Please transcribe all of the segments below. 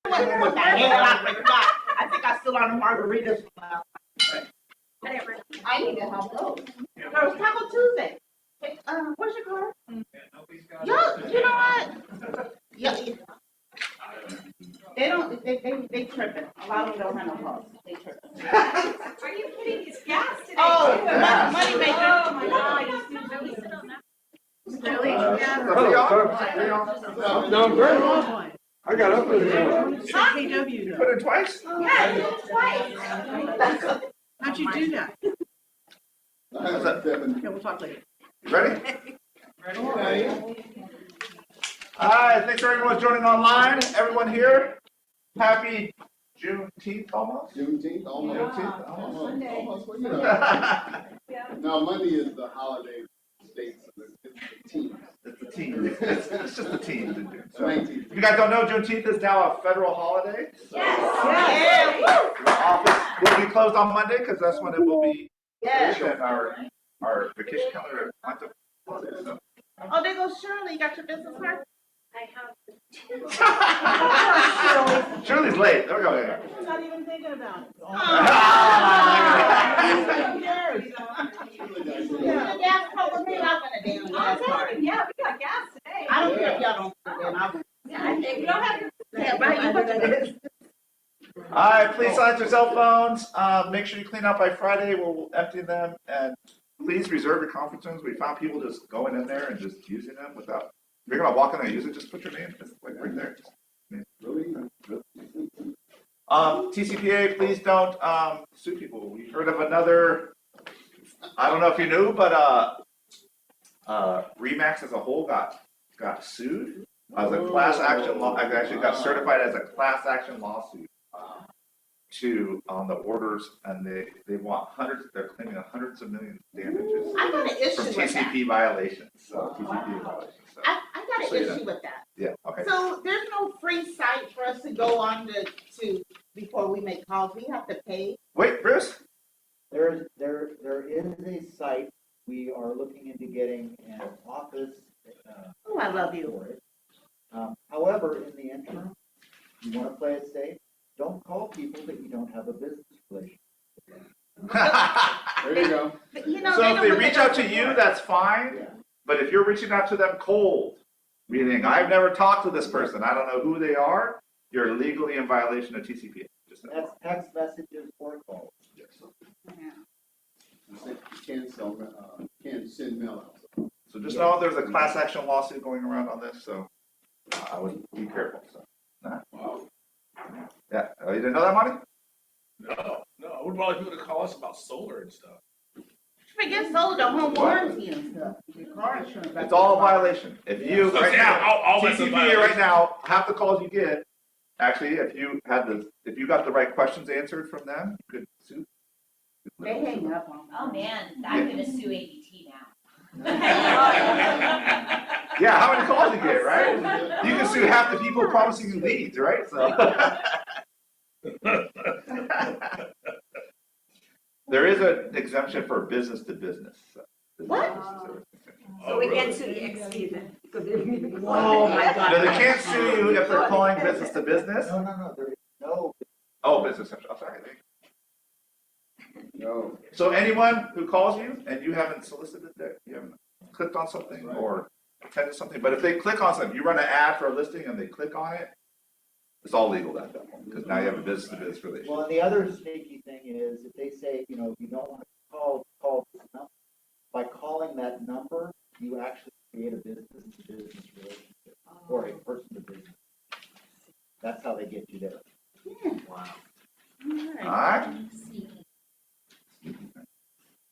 What the hell I forgot? I think I still on the margaritas from last night. I need to help those. There was Taco Tuesday. Hey, where's your car? Yo, you know what? Yeah. They don't, they tripping. A lot of them don't have no cars. They tripping. Are you kidding? It's gas today. Oh, money maker. Oh my God. Really? No, great. I got up with it. KW. Put it twice? Yeah, twice. How'd you do that? How's that, Devin? Okay, we'll talk later. Ready? Ready. All right, thanks for everyone joining online. Everyone here, happy Juneteenth almost? Juneteenth, almost. Juneteenth, almost. Almost. Well, you know. No, Monday is the holiday state, so it's the team. It's the team. It's just the team. So, 19th. if you guys don't know, Juneteenth is now a federal holiday. So Yes. the office will be closed on Monday because that's when it will be. Yes. And our vacation calendar went to holiday. So. Oh, there goes Shirley. You got your business card? Shirley's late. There we go. Yeah. I'm not even thinking about it. Gas card with me. I'm gonna damn gas card. Yeah, we got gas today. I don't care if y'all don't put it in. I will. You don't have to. Yeah, right. You put it in. All right, please silence your cell phones. Make sure you clean up by Friday. We'll empty them, and please reserve your conference rooms. We found people just going in there and just using them without. If you're gonna walk in there and use it, just put your name. It's like right there. TCPA, please don't sue people. We heard of another. I don't know if you knew, but Remax as a whole got sued as a class action law. Actually got certified as a class action lawsuit on the orders, and they want hundreds. They're claiming hundreds of millions of damages I got an issue from with that. TCP violations. So TCP violations. So. I got an issue with that. Yeah. Okay. So there's no free site for us to go on to before we make calls. We have to pay. Wait, Bruce. There is a site. We are looking into getting an office Oh, I love you. for it. However, in the interim, you want to play it safe. Don't call people that you don't have a business relationship with. There you go. But, you know, So if know they what reach they're out to looking you, for. that's fine. Yeah. But if you're reaching out to them cold, meaning I've never talked to this person, I don't know who they are, you're legally in violation of TCPA. Just That's text messages or calls. yes. You can't sell, can't send mail out. So just know there's a class action lawsuit going around on this, so I would be careful. So, Wow. yeah, you didn't know that, Monty? No. I would rather people to call us about solar and stuff. Forget solar, the home warranty and stuff. Your car insurance. It's all a violation. If you So right say now, all that's a TCPA violation. right now, half the calls you get, actually, if you got the right questions answered from them, you could sue. They hang up on. Oh, man, I'm gonna sue ADT now. Yeah, how many calls you get, right? You can sue half the people promising you leads, right? So. There is an exemption for business to business. So. What? So we can't sue the ex-student. Oh, my God. No, they can't sue you if they're calling business to business. No. There is no. Oh, business. I'm sorry. No. So anyone who calls you and you haven't solicited that, you haven't clicked on something or attended something, but if they click on something, you run an ad for a listing and they click on it, it's all legal at that point because now you have a business to business relationship. Well, and the other sneaky thing is if they say, you don't want to call this number, by calling that number, you actually create a business to business relationship or a person to business. That's how they get you there. Wow. All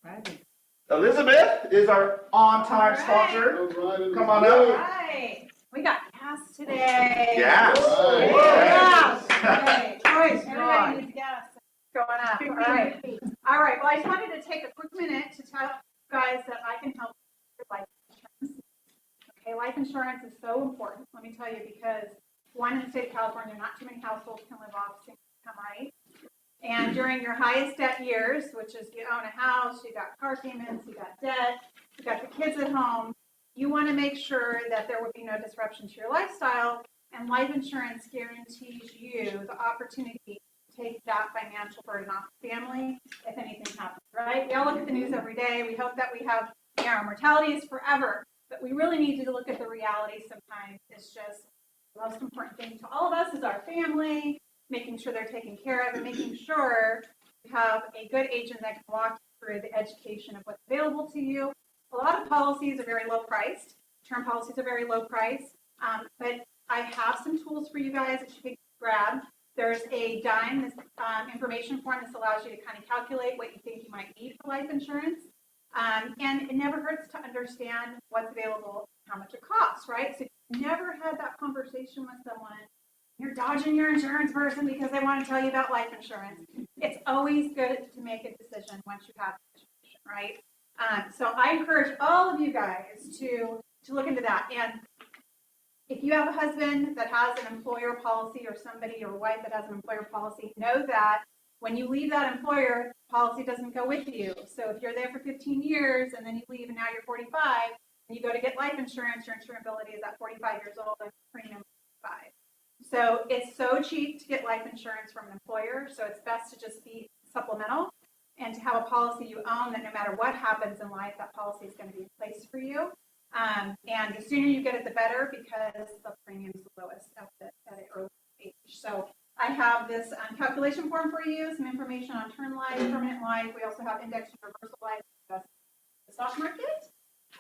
right. Elizabeth is our on-time sponsor. Come on All up. right, we got gas today. Yes. Right. Gas. Okay. Praise Everybody God. needs gas going up. All right. Well, I just wanted to take a quick minute to tell you guys that I can help with life insurance. Okay, life insurance is so important. Let me tell you, because one, in the state of California, not too many households can live off single income, right? And during your highest debt years, which is you own a house, you got car payments, you got debt, you got the kids at home, you want to make sure that there will be no disruption to your lifestyle And life insurance guarantees you the opportunity to take that financial burden off the family if anything happens, right? We all look at the news every day. We hope that we have, our mortality is forever, but we really need to look at the reality sometimes. It's just the most important thing to all of us is our family, making sure they're taken care of and making sure you have a good agent that can walk you through the education of what's available to you. A lot of policies are very low priced. Term policies are very low priced, but I have some tools for you guys that you can grab. There's a DIME, this information form. This allows you to kind of calculate what you think you might need for life insurance. And it never hurts to understand what's available, how much it costs, right? So if you've never had that conversation with someone, you're dodging your insurance person because they want to tell you about life insurance. It's always good to make a decision once you have the information, right? So I encourage all of you guys to look into that. And if you have a husband that has an employer policy or somebody or a wife that has an employer policy, know that when you leave that employer, policy doesn't go with you. So if you're there for 15 years and then you leave and now you're 45 and you go to get life insurance, your insurability is at 45 years old and premium is 5. So it's so cheap to get life insurance from an employer. So it's best to just be supplemental and to have a policy you own that no matter what happens in life, that policy is going to be in place for you. And the sooner you get it, the better, because the premium is the lowest at an early age. So I have this calculation form for you, some information on term life, permanent life. We also have index and reversal life, the stock market,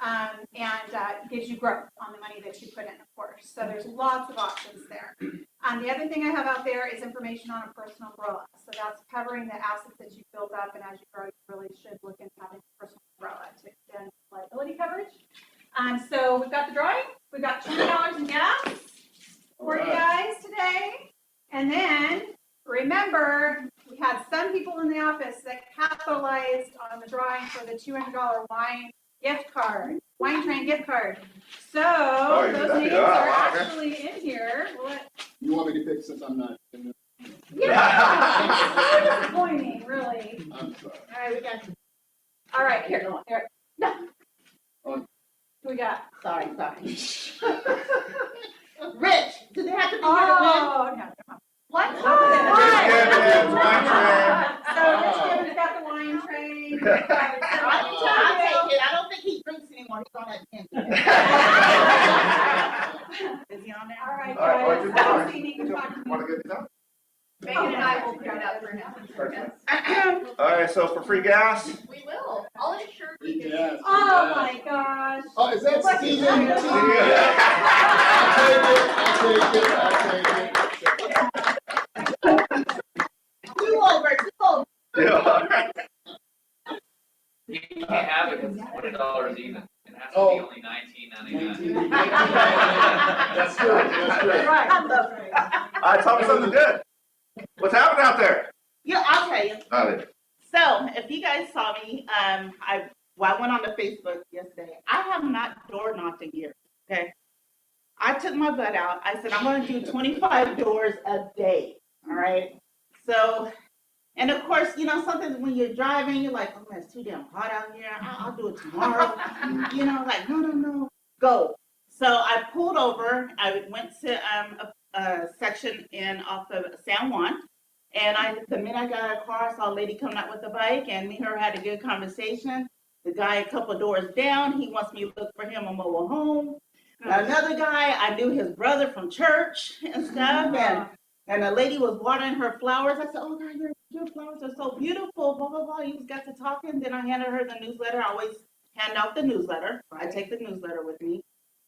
and it gives you growth on the money that you put in, of course. So there's lots of options there. The other thing I have out there is information on a personal umbrella. So that's covering the assets that you build up, and as you grow, you really should look into having a personal umbrella to extend liability coverage. So we've got the drawing. We've got $20 in gas for you guys today. And then remember, we had some people in the office that capitalized on the drawing for the $200 wine train gift card. So those names are actually in here. You want me to pick since I'm not in the... Yeah, it's so disappointing, really. I'm sorry. All right, we got. All right, here. No. Who we got? Sorry. Rich, do they have to be here to win? Oh, no. What? Rich Gibbons, wine train. So Rich Gibbons got the wine train. I'll take it. I don't think he drinks anymore. He's on that 10. Is he on there? All right, All right, guys. what's your Have a seat. You can talk to me. Want to get these done? Megan and I will put it up for him. All right, so for free gas, We will. I'll ensure you get Yes. Oh my gosh. Oh, is that What's season? his name? I'll take it. 2 over. yeah. You can't have it because it's $20 even. It has to be Oh. only $19.99. That's true, that's true. Right. I love it. All right, tell me something good. What's happening out there? Yeah, I'll tell you. All right. So, if you guys saw me, I went on the Facebook yesterday. I have not door knocked a year, okay? I took my butt out. I said, I'm going to do 25 doors a day, all right? So, and of course, something when you're driving, you're like, oh, man, it's too damn hot out here. I'll do it tomorrow. Like, no, go. So I pulled over. I went to a section off of San Juan. And the minute I got out of the car, I saw a lady coming out with a bike, and me and her had a good conversation. The guy a couple of doors down, he wants me to look for him a mobile home. Another guy, I knew his brother from church and stuff, and the lady was watering her flowers. I said, oh, God, your flowers are so beautiful, blah, blah, blah. You just got to talking. Then I handed her the newsletter. I always hand out the newsletter. I take the newsletter with me.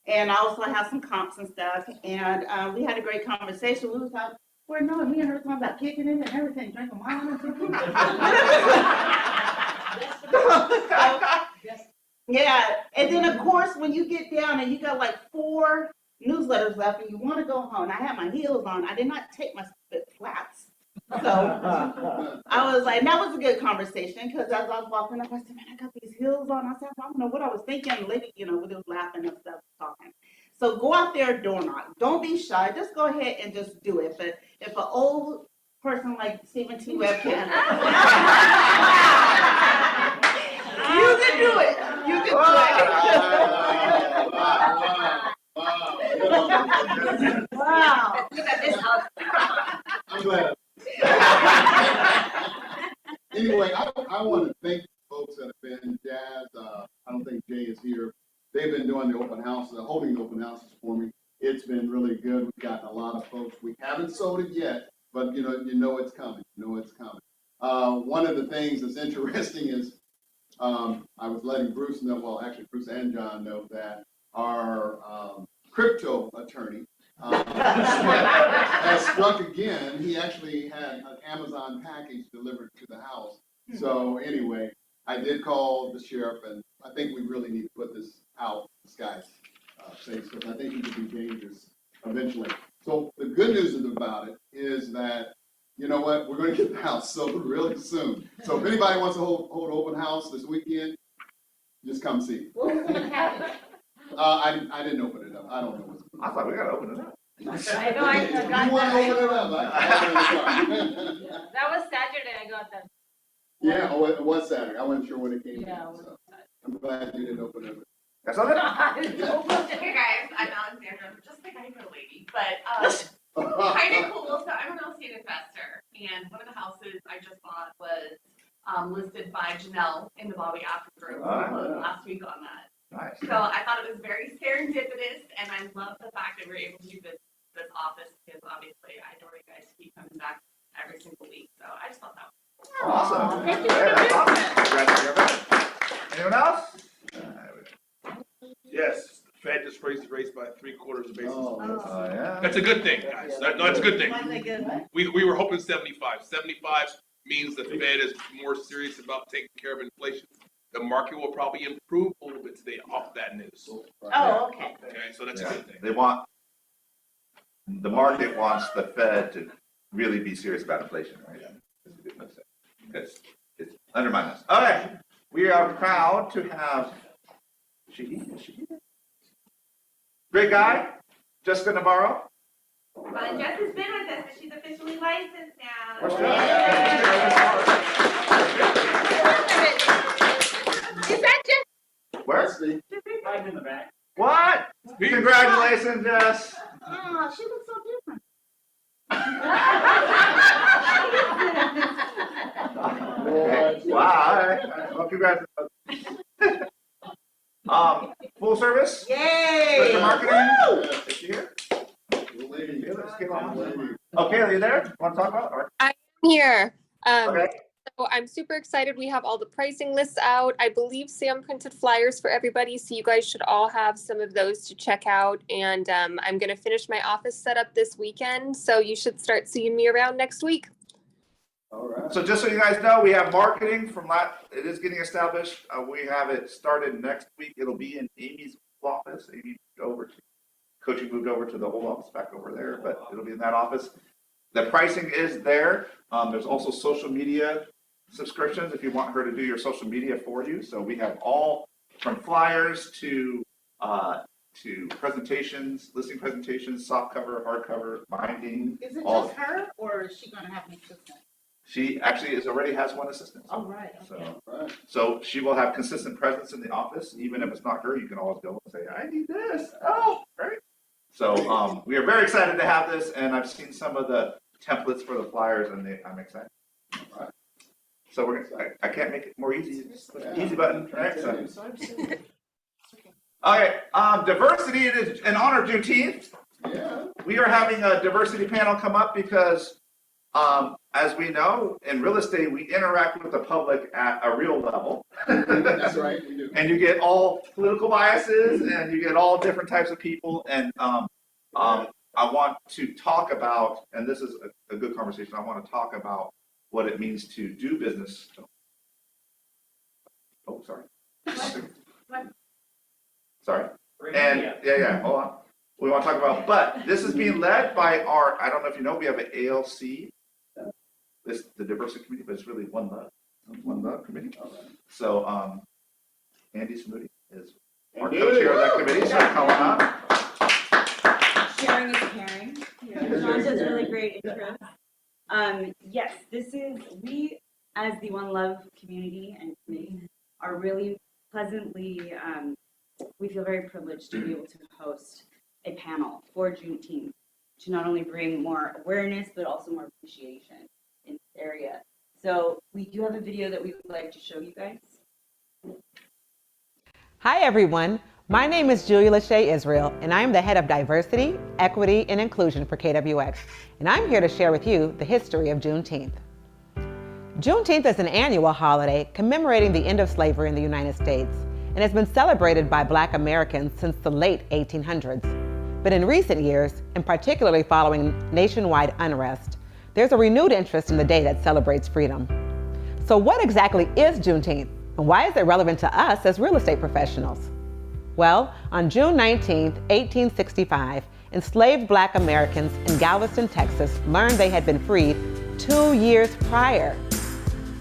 And I also have some comps and stuff. And we had a great conversation. We was talking. Well, no, me and her talking about kicking it and everything, drinking wine and something. Yeah, and then of course, when you get down and you got like 4 newsletters left and you want to go home, I had my heels on. I did not take my flats. So I was like, that was a good conversation because as I was walking up, I said, man, I got these heels on. I said, I don't know what I was thinking. The lady, we was laughing and stuff, talking. So go out there, door knock. Don't be shy. Just go ahead and just do it. But if an old person like Stephen T. Webb can, you can do it. You can do it. Wow. I want to thank folks that have been, Jazz, I don't think Jay is here. They've been doing the open houses, holding the open houses for me. It's been really good. We've gotten a lot of folks. We haven't sold it yet, but you know it's coming. One of the things that's interesting is I was letting Bruce know, well, actually Bruce and John know that our crypto attorney has struck again. He actually had an Amazon package delivered to the house. So anyway, I did call the sheriff, and I think we really need to put this out in the sky's face, because I think it could be dangerous eventually. So the good news about it is that, you know what, we're going to get the house sold really soon. So if anybody wants to hold open house this weekend, just come see. What was gonna happen? I didn't open it up. I don't know what's going I thought we gotta open it up. I know, I on. got You want to open it that. up? I can open it up. That was Saturday, I got that. Yeah, oh, it was Saturday. I wasn't sure when it came in, Yeah, it was so I'm glad you didn't open it. That's all it? Hey guys, I'm Alexandra, I'm just the kind of lady, but kind of cool. So I'm a real estate investor, and one of the houses I just bought was listed by Janelle in the Bobby After Group. We closed last week on that. Nice. So I thought it was very serendipitous, and I love the fact that we're able to do this office, because obviously I adore you guys to keep coming back every single week. So I just thought that was Awesome. Thank you for Yeah, that's doing awesome. Congratulations. Anyone else? Yes, the Fed just raised the rates by 3/4 basis. Oh, Oh, yeah. That's a good thing, guys. No, that's a good thing. Wasn't it good? We were hoping 75. 75 means the Fed is more serious about taking care of inflation. The market will probably improve a little bit today off that news. Oh, okay. Okay, so that's a Yeah. good thing. The market wants the Fed to really be serious about inflation, right? Because it's undermining us. All right, we are proud to have great guy, Jessica Navarro. Jess has been with us, but she's officially licensed now. What's Is that just? Where? Wesley. Right in the back. What? Congratulations, Jess. Oh, she looks so different. Wow, all right. Well, congratulations. Full service? Yay! Mr. Marketing? Woo! Is she here? Little lady. Yeah, let's get on. Little lady. Oh, Kayla, you there? Want to talk about it? Or- Here. Okay. So I'm super excited. We have all the pricing lists out. I believe Sam printed flyers for everybody, so you guys should all have some of those to check out. And I'm going to finish my office setup this weekend, so you should start seeing me around next week. All right. So just so you guys know, we have marketing from it is getting established. We have it started next week. It'll be in Amy's office. Amy coaching moved over to the old office back over there, but it'll be in that office. The pricing is there. There's also social media subscriptions if you want her to do your social media for you. So we have all from flyers to presentations, listing presentations, soft cover, hardcover, binding. Is it all just her, or is she gonna have an assistant? She actually already has one assistant. Oh, right, okay. So, Right. so she will have consistent presence in the office. Even if it's not her, you can always go and say, I need this. Oh, right. So we are very excited to have this, and I've seen some of the templates for the flyers, and I'm excited. All right. So I can't make it more easy. Just push the easy button, right? So. Okay, diversity. It is in honor of Juneteenth. Yeah. We are having a diversity panel come up because, as we know, in real estate, we interact with the public at a real level. That's right, we do. And you get all political biases, and you get all different types of people. And I want to talk about, and this is a good conversation. I want to talk about what it means to do business. Oh, sorry. Sorry. And yeah, hold on. We want to talk about, but this is being led by I don't know if you know, we have an ALC, the diversity committee, but it's really One Love committee. So Andy Smoody is our co-chair of that committee, so come on up. Sharing is caring. John does really great intros. Yes, we as the One Love community and committee are really pleasantly, we feel very privileged to be able to host a panel for Juneteenth to not only bring more awareness, but also more appreciation in this area. So we do have a video that we would like to show you guys. Hi everyone, my name is Julia Lachey Israel, and I am the head of Diversity, Equity, and Inclusion for KWX, and I'm here to share with you the history of Juneteenth. Juneteenth is an annual holiday commemorating the end of slavery in the United States, and has been celebrated by Black Americans since the late 1800s. But in recent years, and particularly following nationwide unrest, there's a renewed interest in the day that celebrates freedom. So what exactly is Juneteenth? And why is it relevant to us as real estate professionals? Well, on June 19, 1865, enslaved Black Americans in Galveston, Texas, learned they had been freed 2 years prior.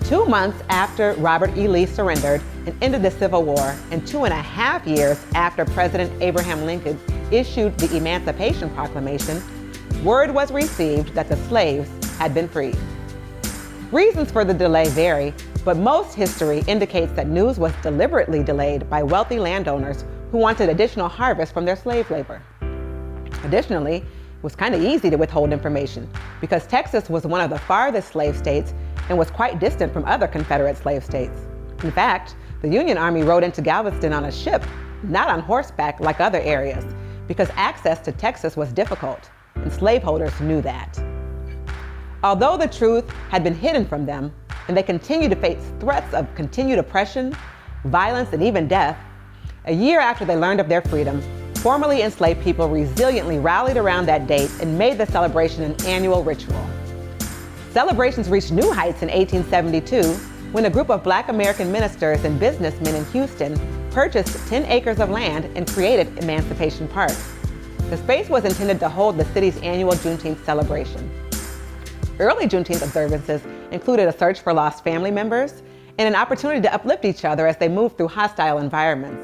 2 months after Robert E. Lee surrendered and ended the Civil War, and 2.5 years after President Abraham Lincoln issued the Emancipation Proclamation, word was received that the slaves had been freed. Reasons for the delay vary, but most history indicates that news was deliberately delayed by wealthy landowners who wanted additional harvest from their slave labor. Additionally, it was kind of easy to withhold information because Texas was one of the farthest slave states and was quite distant from other Confederate slave states. In fact, the Union Army rode into Galveston on a ship, not on horseback like other areas, because access to Texas was difficult, and slaveholders knew that. Although the truth had been hidden from them, and they continued to face threats of continued oppression, violence, and even death, a year after they learned of their freedom, formerly enslaved people resiliently rallied around that date and made the celebration an annual ritual. Celebrations reached new heights in 1872 when a group of Black American ministers and businessmen in Houston purchased 10 acres of land and created Emancipation Park. The space was intended to hold the city's annual Juneteenth celebration. Early Juneteenth observances included a search for lost family members and an opportunity to uplift each other as they moved through hostile environments.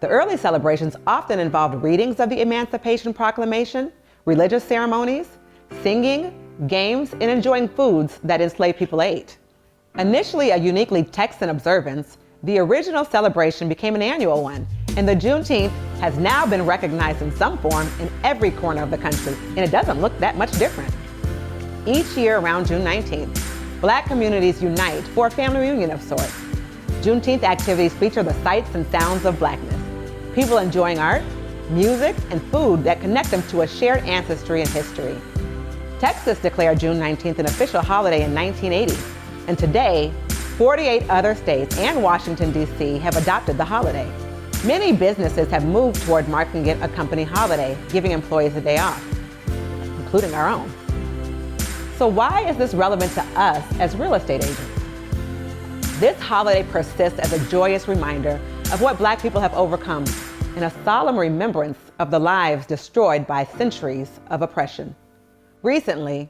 The early celebrations often involved readings of the Emancipation Proclamation, religious ceremonies, singing, games, and enjoying foods that enslaved people ate. Initially a uniquely Texan observance, the original celebration became an annual one, and the Juneteenth has now been recognized in some form in every corner of the country, and it doesn't look that much different. Each year around June 19th, Black communities unite for a family reunion of sorts. Juneteenth activities feature the sights and sounds of Blackness, people enjoying art, music, and food that connect them to a shared ancestry and history. Texas declared June 19th an official holiday in 1980, and today, 48 other states and Washington, D.C. have adopted the holiday. Many businesses have moved toward marking it a company holiday, giving employees a day off, including our own. So why is this relevant to us as real estate agents? This holiday persists as a joyous reminder of what Black people have overcome and a solemn remembrance of the lives destroyed by centuries of oppression. Recently,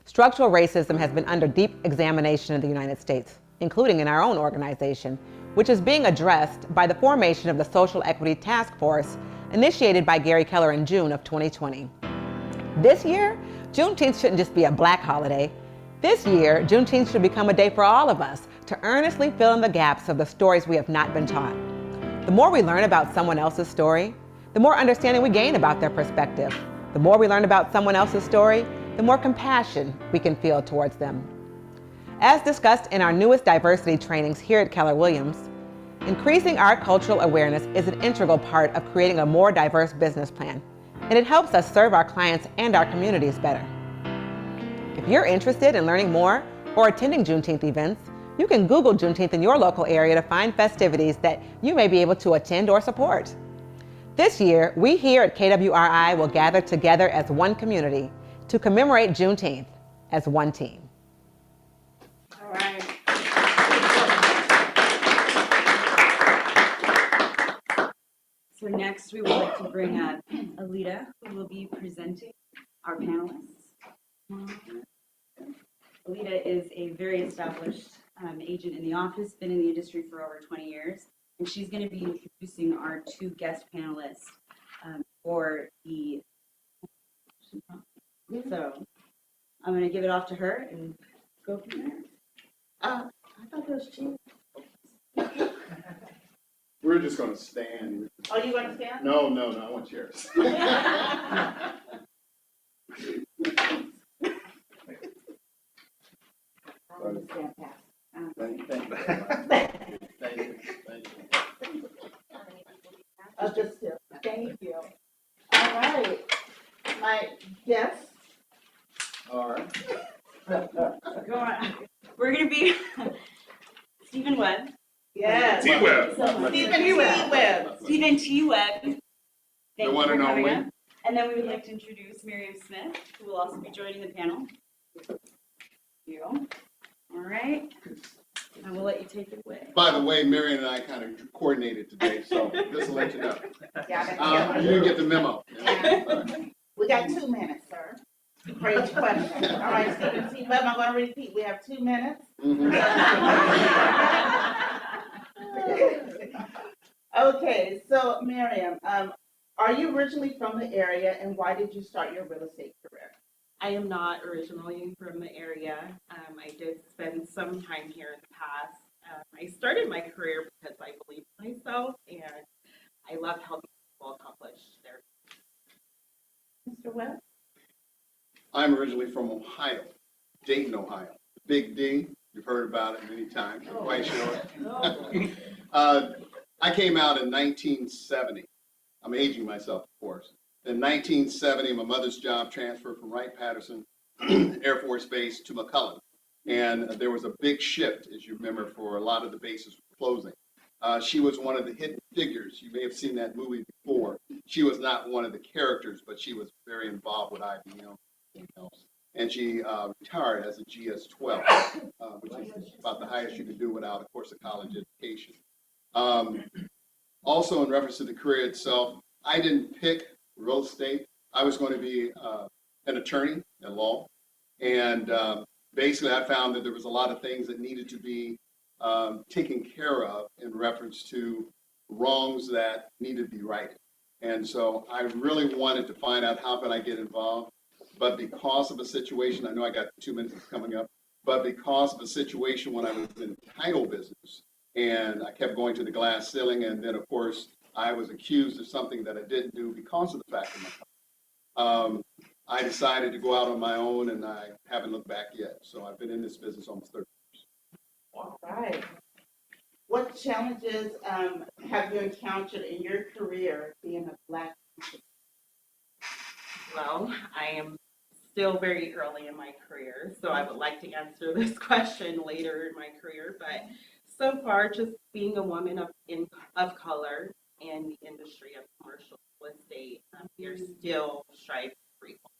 structural racism has been under deep examination in the United States, including in our own organization, which is being addressed by the formation of the Social Equity Task Force initiated by Gary Keller in June of 2020. This year, Juneteenth shouldn't just be a Black holiday. This year, Juneteenth should become a day for all of us to earnestly fill in the gaps of the stories we have not been taught. The more we learn about someone else's story, the more understanding we gain about their perspective. The more we learn about someone else's story, the more compassion we can feel towards them. As discussed in our newest diversity trainings here at Keller Williams, increasing our cultural awareness is an integral part of creating a more diverse business plan, and it helps us serve our clients and our communities better. If you're interested in learning more or attending Juneteenth events, you can Google Juneteenth in your local area to find festivities that you may be able to attend or support. This year, we here at KWRI will gather together as one community to commemorate Juneteenth as one team. All right. So next we would like to bring up Alita, who will be presenting our panelists. Alita is a very established agent in the office, been in the industry for over 20 years, and she's going to be introducing our two guest panelists for the. So I'm going to give it off to her and go from there. I thought it was cheap. We're just gonna stand. Are you gonna stand? No, I want chairs. Thank you. Just still, thank you. All right, my guests. All right. Go on. We're gonna be Stephen Webb. Yes. T-Web. Stephen T. Webb. Stephen T. Webb. Thank The you one for and coming only. up. And then we would like to introduce Miriam Smith, who will also be joining the panel. You. All right. I will let you take it away. By the way, Marion and I kind of coordinated today, so just to let you know. Yeah, You didn't get the memo. we got 2 minutes, sir, for each question. All right, Stephen T. Webb, I'm gonna repeat, we have 2 minutes. Mhm. Okay, so Miriam, are you originally from the area and why did you start your real estate career? I am not originally from the area. I did spend some time here in the past. I started my career because I believe in myself and I love helping people accomplish their. Mr. Webb? I'm originally from Ohio, Dayton, Ohio. Big D, you've heard about it many times, I'm quite sure. I came out in 1970. I'm aging myself, of course. In 1970, my mother's job transferred from Wright-Patterson Air Force Base to McCullen. And there was a big shift, as you remember, for a lot of the bases closing. She was one of the hidden figures. You may have seen that movie before. She was not one of the characters, but she was very involved with IBM and else. And she retired as a GS-12, which is about the highest you can do without, of course, a college education. Also, in reference to the career itself, I didn't pick real estate. I was going to be an attorney at law. And basically, I found that there was a lot of things that needed to be taken care of in reference to wrongs that needed to be righted. And so I really wanted to find out how can I get involved. But because of a situation, I know I got 2 minutes coming up, but because of a situation when I was in the title business, and I kept going to the glass ceiling, and then, of course, I was accused of something that I didn't do because of the fact of my I decided to go out on my own, and I haven't looked back yet. So I've been in this business almost 30 years. All right. What challenges have you encountered in your career being a Black? Well, I am still very early in my career, so I would like to answer this question later in my career. But so far, just being a woman of color in the industry of commercial real estate, we are still striving for equality.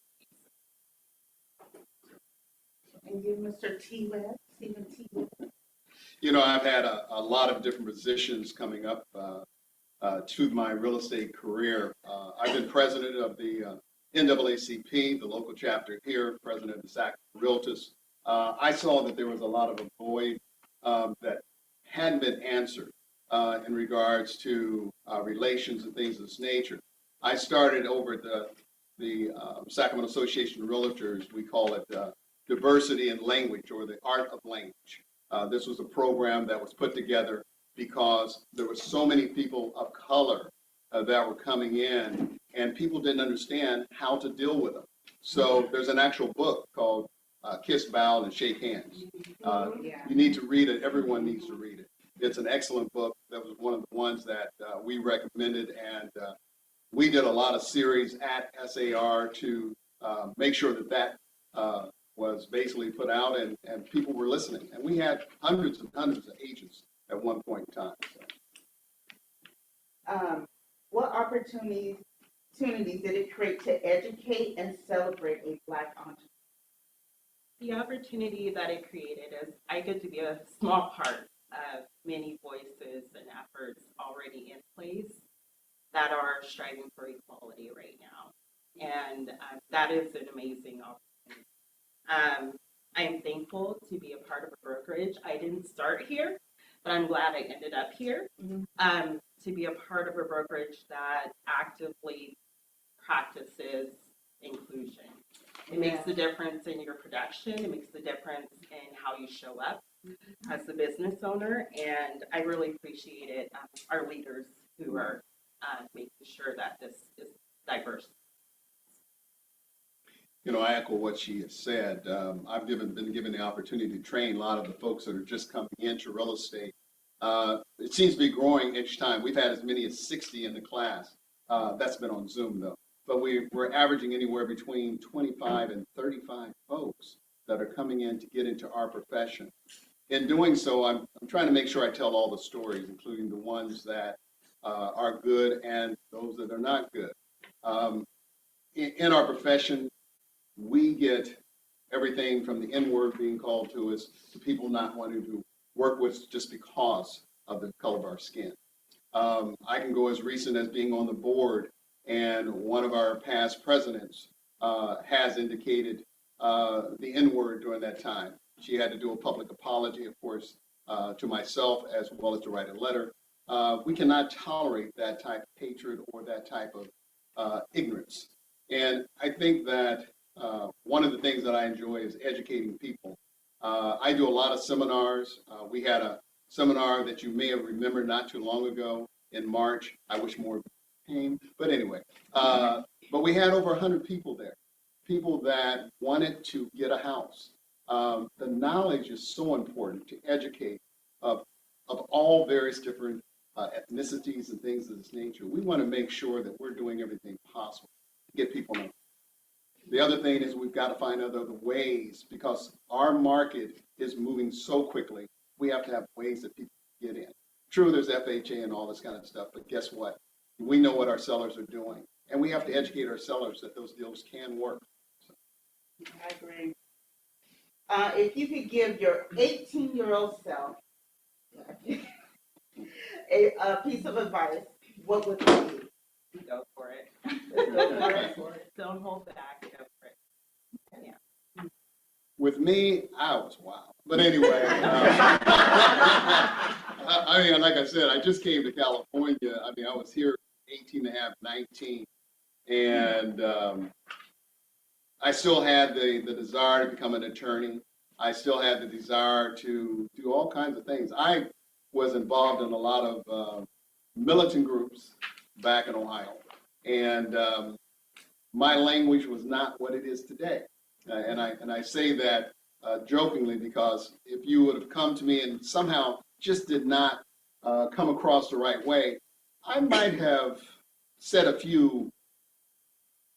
And you, Mr. T. Webb, Stephen T. Webb? You know, I've had a lot of different positions coming up to my real estate career. I've been president of the NAACP, the local chapter here, president of the Sacramento Realtors. I saw that there was a lot of a void that hadn't been answered in regards to relations and things of this nature. I started over at the Sacramento Association of Realtors. We call it Diversity in Language, or the Art of Language. This was a program that was put together because there were so many people of color that were coming in, and people didn't understand how to deal with them. So there's an actual book called Kiss, Bow, and Shake Hands. You need to read it. Everyone needs to read it. It's an excellent book. That was one of the ones that we recommended, and we did a lot of series at SAR to make sure that was basically put out, and people were listening. And we had hundreds and hundreds of agents at one point in time. So. What opportunities did it create to educate and celebrate a Black entrepreneur? The opportunity that it created is I get to be a small part of many voices and efforts already in place that are striving for equality right now. And that is an amazing opportunity. I am thankful to be a part of a brokerage. I didn't start here, but I'm glad I ended up here to be a part of a brokerage that actively practices inclusion. It makes the difference in your production. It makes the difference in how you show up as the business owner. And I really appreciate it. Our leaders who are making sure that this is diverse. I echo what she has said. I've been given the opportunity to train a lot of the folks that are just coming into real estate. It seems to be growing each time. We've had as many as 60 in the class. That's been on Zoom though. But we're averaging anywhere between 25 and 35 folks that are coming in to get into our profession. In doing so, I'm trying to make sure I tell all the stories, including the ones that are good and those that are not good. In our profession, we get everything from the N-word being called to us to people not wanting to work with just because of the color of our skin. I can go as recent as being on the board, and one of our past presidents has indicated the N-word during that time. She had to do a public apology, of course, to myself as well as to write a letter. We cannot tolerate that type of hatred or that type of ignorance. And I think that one of the things that I enjoy is educating people. I do a lot of seminars. We had a seminar that you may have remembered not too long ago in March. I wish more came, but anyway. But we had over 100 people there, people that wanted to get a house. The knowledge is so important to educate of all various different ethnicities and things of this nature. We want to make sure that we're doing everything possible to get people in. The other thing is we've got to find other ways, because our market is moving so quickly. We have to have ways that people get in. True, there's FHA and all this kind of stuff, but guess what? We know what our sellers are doing, and we have to educate our sellers that those deals can work. So. I agree. If you could give your 18-year-old self a piece of advice, what would it be? Go for it. Go for it. Don't hold back. Go for it. Yeah. With me, I was wild. But anyway, I mean, like I said, I just came to California. I mean, I was here 18 and a half, 19. And I still had the desire to become an attorney. I still had the desire to do all kinds of things. I was involved in a lot of militant groups back in Ohio. And my language was not what it is today. And I say that jokingly, because if you would have come to me and somehow just did not come across the right way, I might have said a few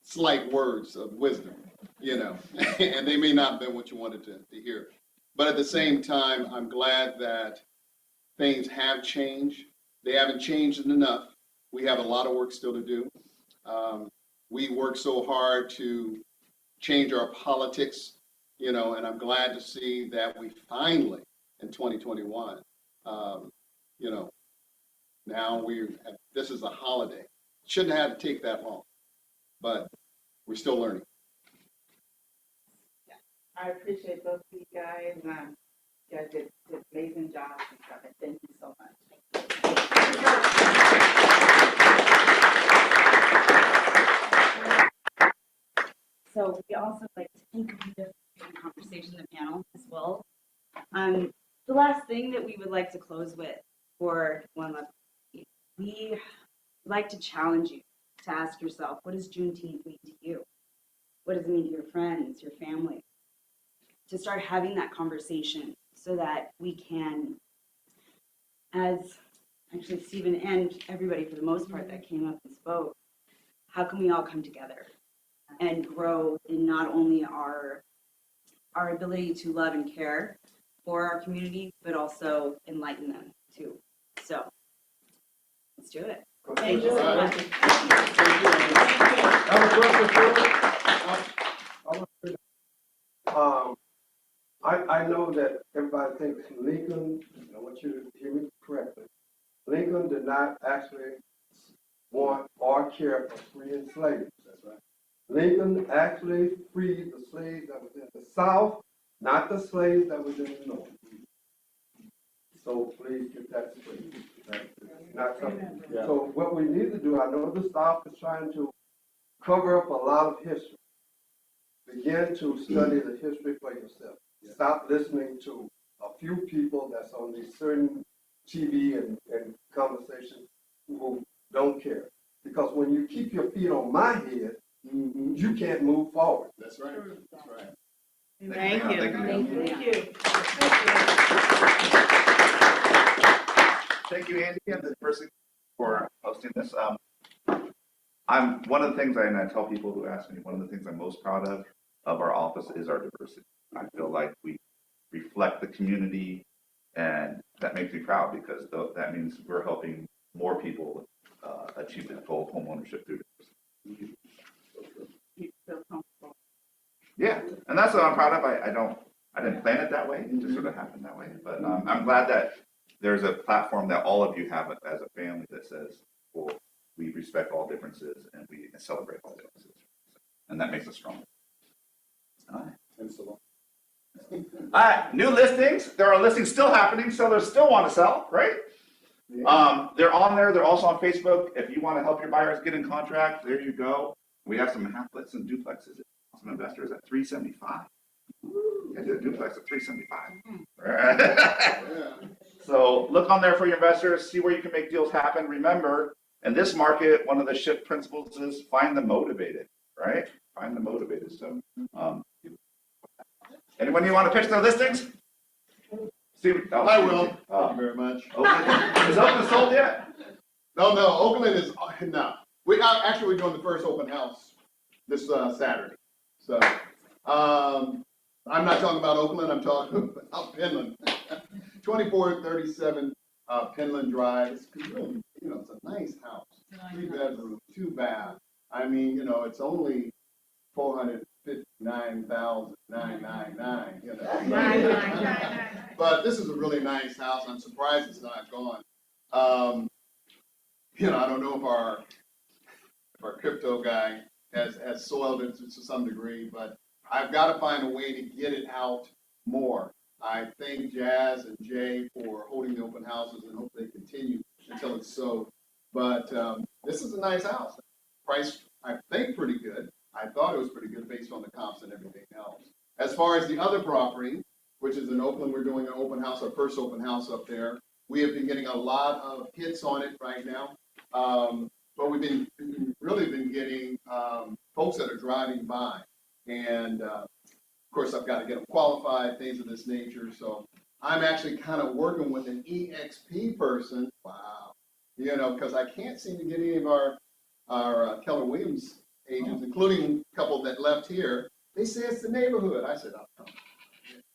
slight words of wisdom, and they may not have been what you wanted to hear. But at the same time, I'm glad that things have changed. They haven't changed enough. We have a lot of work still to do. We work so hard to change our politics, and I'm glad to see that we finally, in 2021, now this is a holiday. Shouldn't have had to take that long, but we're still learning. Yeah. I appreciate both of you guys. You guys did amazing jobs and stuff, and thank you so much. So we also like to think of the conversation, the panel as well. The last thing that we would like to close with for One Love, we like to challenge you to ask yourself, what does Juneteenth mean to you? What does it mean to your friends, your family? To start having that conversation so that we can, as actually Stephen and everybody for the most part that came up and spoke, how can we all come together and grow in not only our ability to love and care for our community, but also enlighten them too. So let's do it. Thank you so much. I know that everybody thinks Lincoln, I want you to hear me correctly, Lincoln did not actually want or care for freeing slaves. That's right. Lincoln actually freed the slaves that was in the South, not the slaves that was in the North. So please get that straight. Not something. Yeah. So what we need to do, I know the South is trying to cover up a lot of history. Begin to study the history for yourself. Yeah. Stop listening to a few people that's on these certain TV and conversations who don't care. Because when you keep your feet on my head, you can't move forward. That's right, that's right. Thank you. Thank you. Thank you. Thank you, Andy, and the person for hosting this. One of the things and I tell people who ask me, one of the things I'm most proud of our office is our diversity. I feel like we reflect the community, and that makes me proud because that means we're helping more people achieve the goal of homeownership through diversity. Yeah, and that's what I'm proud of. I didn't plan it that way. It just sort of happened that way. But I'm glad that there's a platform that all of you have as a family that says, well, we respect all differences and we celebrate all differences. And that makes us stronger. All right. Thanks a lot. All right, new listings. There are listings still happening. Sellers still want to sell, right? Yeah. They're on there. They're also on Facebook. If you want to help your buyers get in contract, there you go. We have some half-splits and duplexes. Some investors at $375. I did a duplex at $375. Yeah. So look on there for your investors. See where you can make deals happen. Remember, in this market, one of the shift principles is find the motivated, right? Find the motivated. So, anyone you want to pitch their listings? I will. Thank you very much. Is Oakland sold yet? No, Oakland is, no. We're doing the first open house this Saturday. So, I'm not talking about Oakland, I'm talking about Penland. 2437 Penland Drive. It's really, it's a nice house. 3 bedroom, 2 bath. I mean, it's only $459,999. But this is a really nice house. I'm surprised it's not gone. I don't know if our crypto guy has soiled it to some degree, but I've got to find a way to get it out more. I thank Jazz and Jay for holding the open houses and hope they continue until it's sold. But this is a nice house. Price, I think, pretty good. I thought it was pretty good based on the comps and everything else. As far as the other property, which is in Oakland, we're doing an open house, our first open house up there. We have been getting a lot of hits on it right now. But we've really been getting folks that are driving by. And of course, I've got to get them qualified, things of this nature. So I'm actually kind of working with an EXP person. Wow. Because I can't seem to get any of our Keller Williams agents, including a couple that left here. They say it's the neighborhood. I said, oh.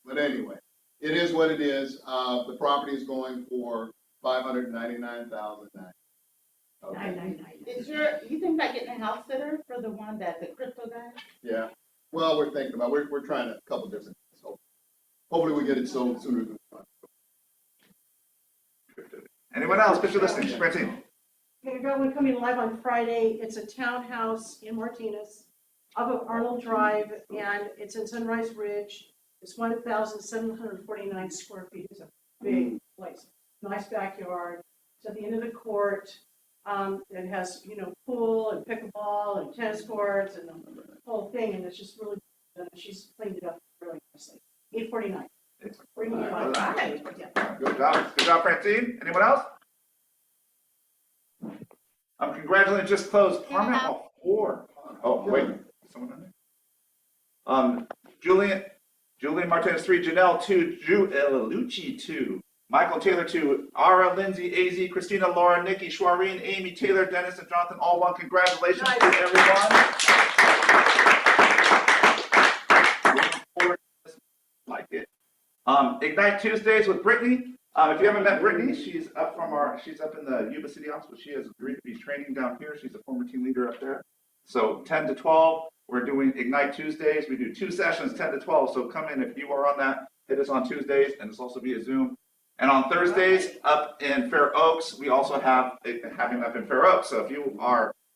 But anyway, it is what it is. The property is going for $599,000. Okay. You think about getting a house sitter for the one that the crypto guy? Yeah. Well, we're thinking about. We're trying a couple different things. So hopefully we get it sold sooner than later. Anyone else? Picture listings. Francine. Okay, I got one coming live on Friday. It's a townhouse in Martinez off of Arnold Drive, and it's in Sunrise Ridge. It's 1,749 square feet. It's a big place. Nice backyard. It's at the end of the court. It has, pool and pickleball and tennis courts and the whole thing, and it's just really, she's cleaned it up really nicely. 849. All right. Good job, Francine. Anyone else? Congratulations, just closed. Apartment Hall 4. Oh, wait. Someone on there? Julian Martinez 3, Janelle 2, Lucci 2, Michael Taylor 2, Ara, Lindsay, AZ, Christina, Laura, Nikki, Shwareen, Amy, Taylor, Dennis, and Jonathan, all one. Congratulations to everyone. Like it. Ignite Tuesdays with Brittany. If you haven't met Brittany, she's up in the Yuba City office, but she has agreed to be training down here. She's a former team leader up there. So 10 to 12, we're doing Ignite Tuesdays. We do 2 sessions, 10 to 12. So come in if you are on that. Hit us on Tuesdays, and it's also via Zoom. And on Thursdays, up in Fair Oaks, we also have it having up in Fair Oaks. So if you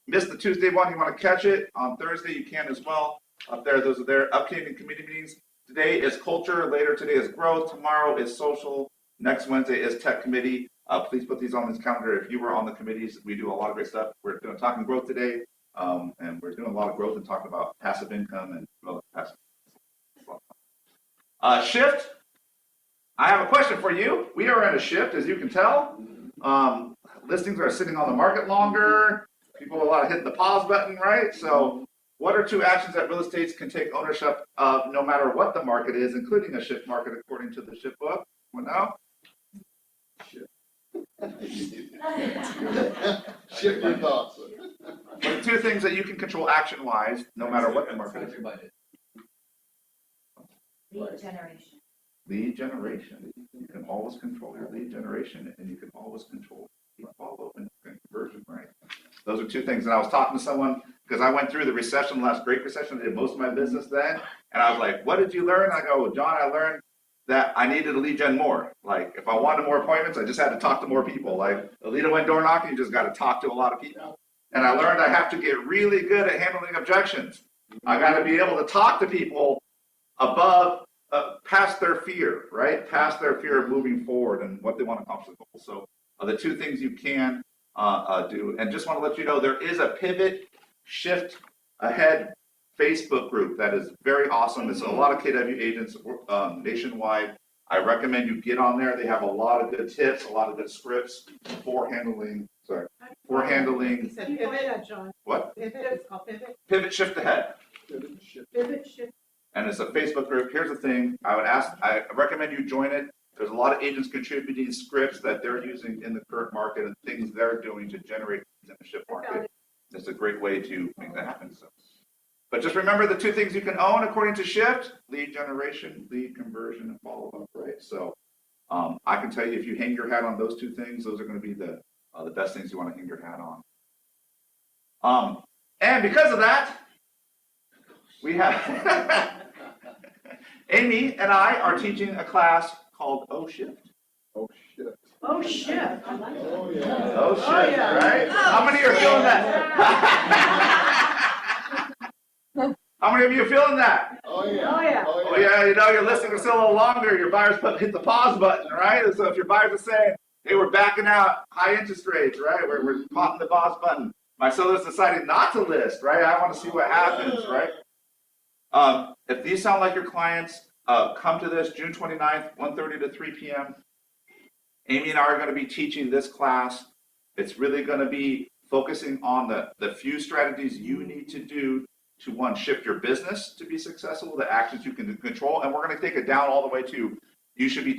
missed the Tuesday one, you want to catch it on Thursday, you can as well. Up there, those are their upcoming committee meetings. Today is culture. Later today is growth. Tomorrow is social. Next Wednesday is tech committee. Please put these on this calendar. If you were on the committees, we do a lot of great stuff. We're talking growth today, and we're doing a lot of growth and talking about passive income and passive. Shift. I have a question for you. We are in a shift, as you can tell. Listings are sitting on the market longer. People are a lot of hitting the pause button, right? So what are 2 actions that real estates can take ownership of no matter what the market is, including a shift market according to the shift book? Well, now, Shift your thoughts. what are 2 things that you can control action-wise, no matter what the market is? Lead generation. Lead generation. You can always control your lead generation, and you can always control follow and conversion, right? Those are 2 things. And I was talking to someone because I went through the recession, the last Great Recession. I did most of my business then, and I was like, "What did you learn?" I go, well, "John, I learned that I needed to lead gen more. Like, if I wanted more appointments, I just had to talk to more people. Like, Alita went door knocking, you just got to talk to a lot of people. And I learned I have to get really good at handling objections. I got to be able to talk to people above, past their fear, right? Past their fear of moving forward and what they want to accomplish. So the 2 things you can do. And just want to let you know, there is a Pivot Shift Ahead Facebook group that is very awesome. It's a lot of KW agents nationwide. I recommend you get on there. They have a lot of good tips, a lot of good scripts for handling, You said pivot, John. What? Pivot, it's called pivot. Pivot Shift Ahead. Pivot shift. And it's a Facebook group. Here's the thing. I recommend you join it. There's a lot of agents contributing scripts that they're using in the current market and things they're doing to generate in the shift market. It's a great way to make that happen. So, but just remember the 2 things you can own according to shift: lead generation, lead conversion, and follow-up, right? So I can tell you, if you hang your hat on those 2 things, those are going to be the best things you want to hang your hat on. And because of that, we have Amy and I are teaching a class called O Shift. Oh, shit. Oh, shit. I like that. Oh, yeah. Oh Shift, yeah. right? How many are feeling that? How many of you are feeling that? Oh, yeah. Oh, yeah. Oh yeah, you know, you're listening to still a little longer. Your buyers hit the pause button, right? And so if your buyers are saying, "Hey, we're backing out high interest rates," right? We're popping the pause button. My seller's deciding not to list, right? I want to see what happens, right? If these sound like your clients, come to this June 29th, 1:30 to 3 p.m. Amy and I are going to be teaching this class. It's really going to be focusing on the few strategies you need to do to, 1, shift your business to be successful, the actions you can control. And we're going to take it down all the way to, you should be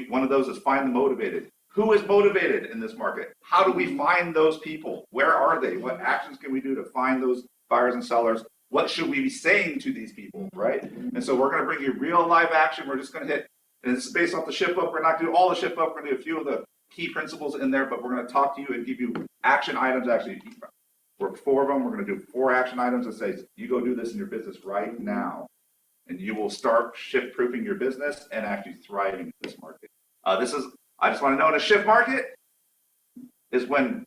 one of those is find the motivated. Who is motivated in this market? How do we find those people? Where are they? What actions can we do to find those buyers and sellers? What should we be saying to these people, right? And so we're going to bring you real live action. We're just going to hit, and it's based off the shift book. We're not doing all the shift book. We're going to do a few of the key principles in there, but we're going to talk to you and give you action items. Actually, we're 4 of them. We're going to do 4 action items that say, you go do this in your business right now, and you will start shift-proofing your business and actually thriving in this market. I just want to know, in a shift market is when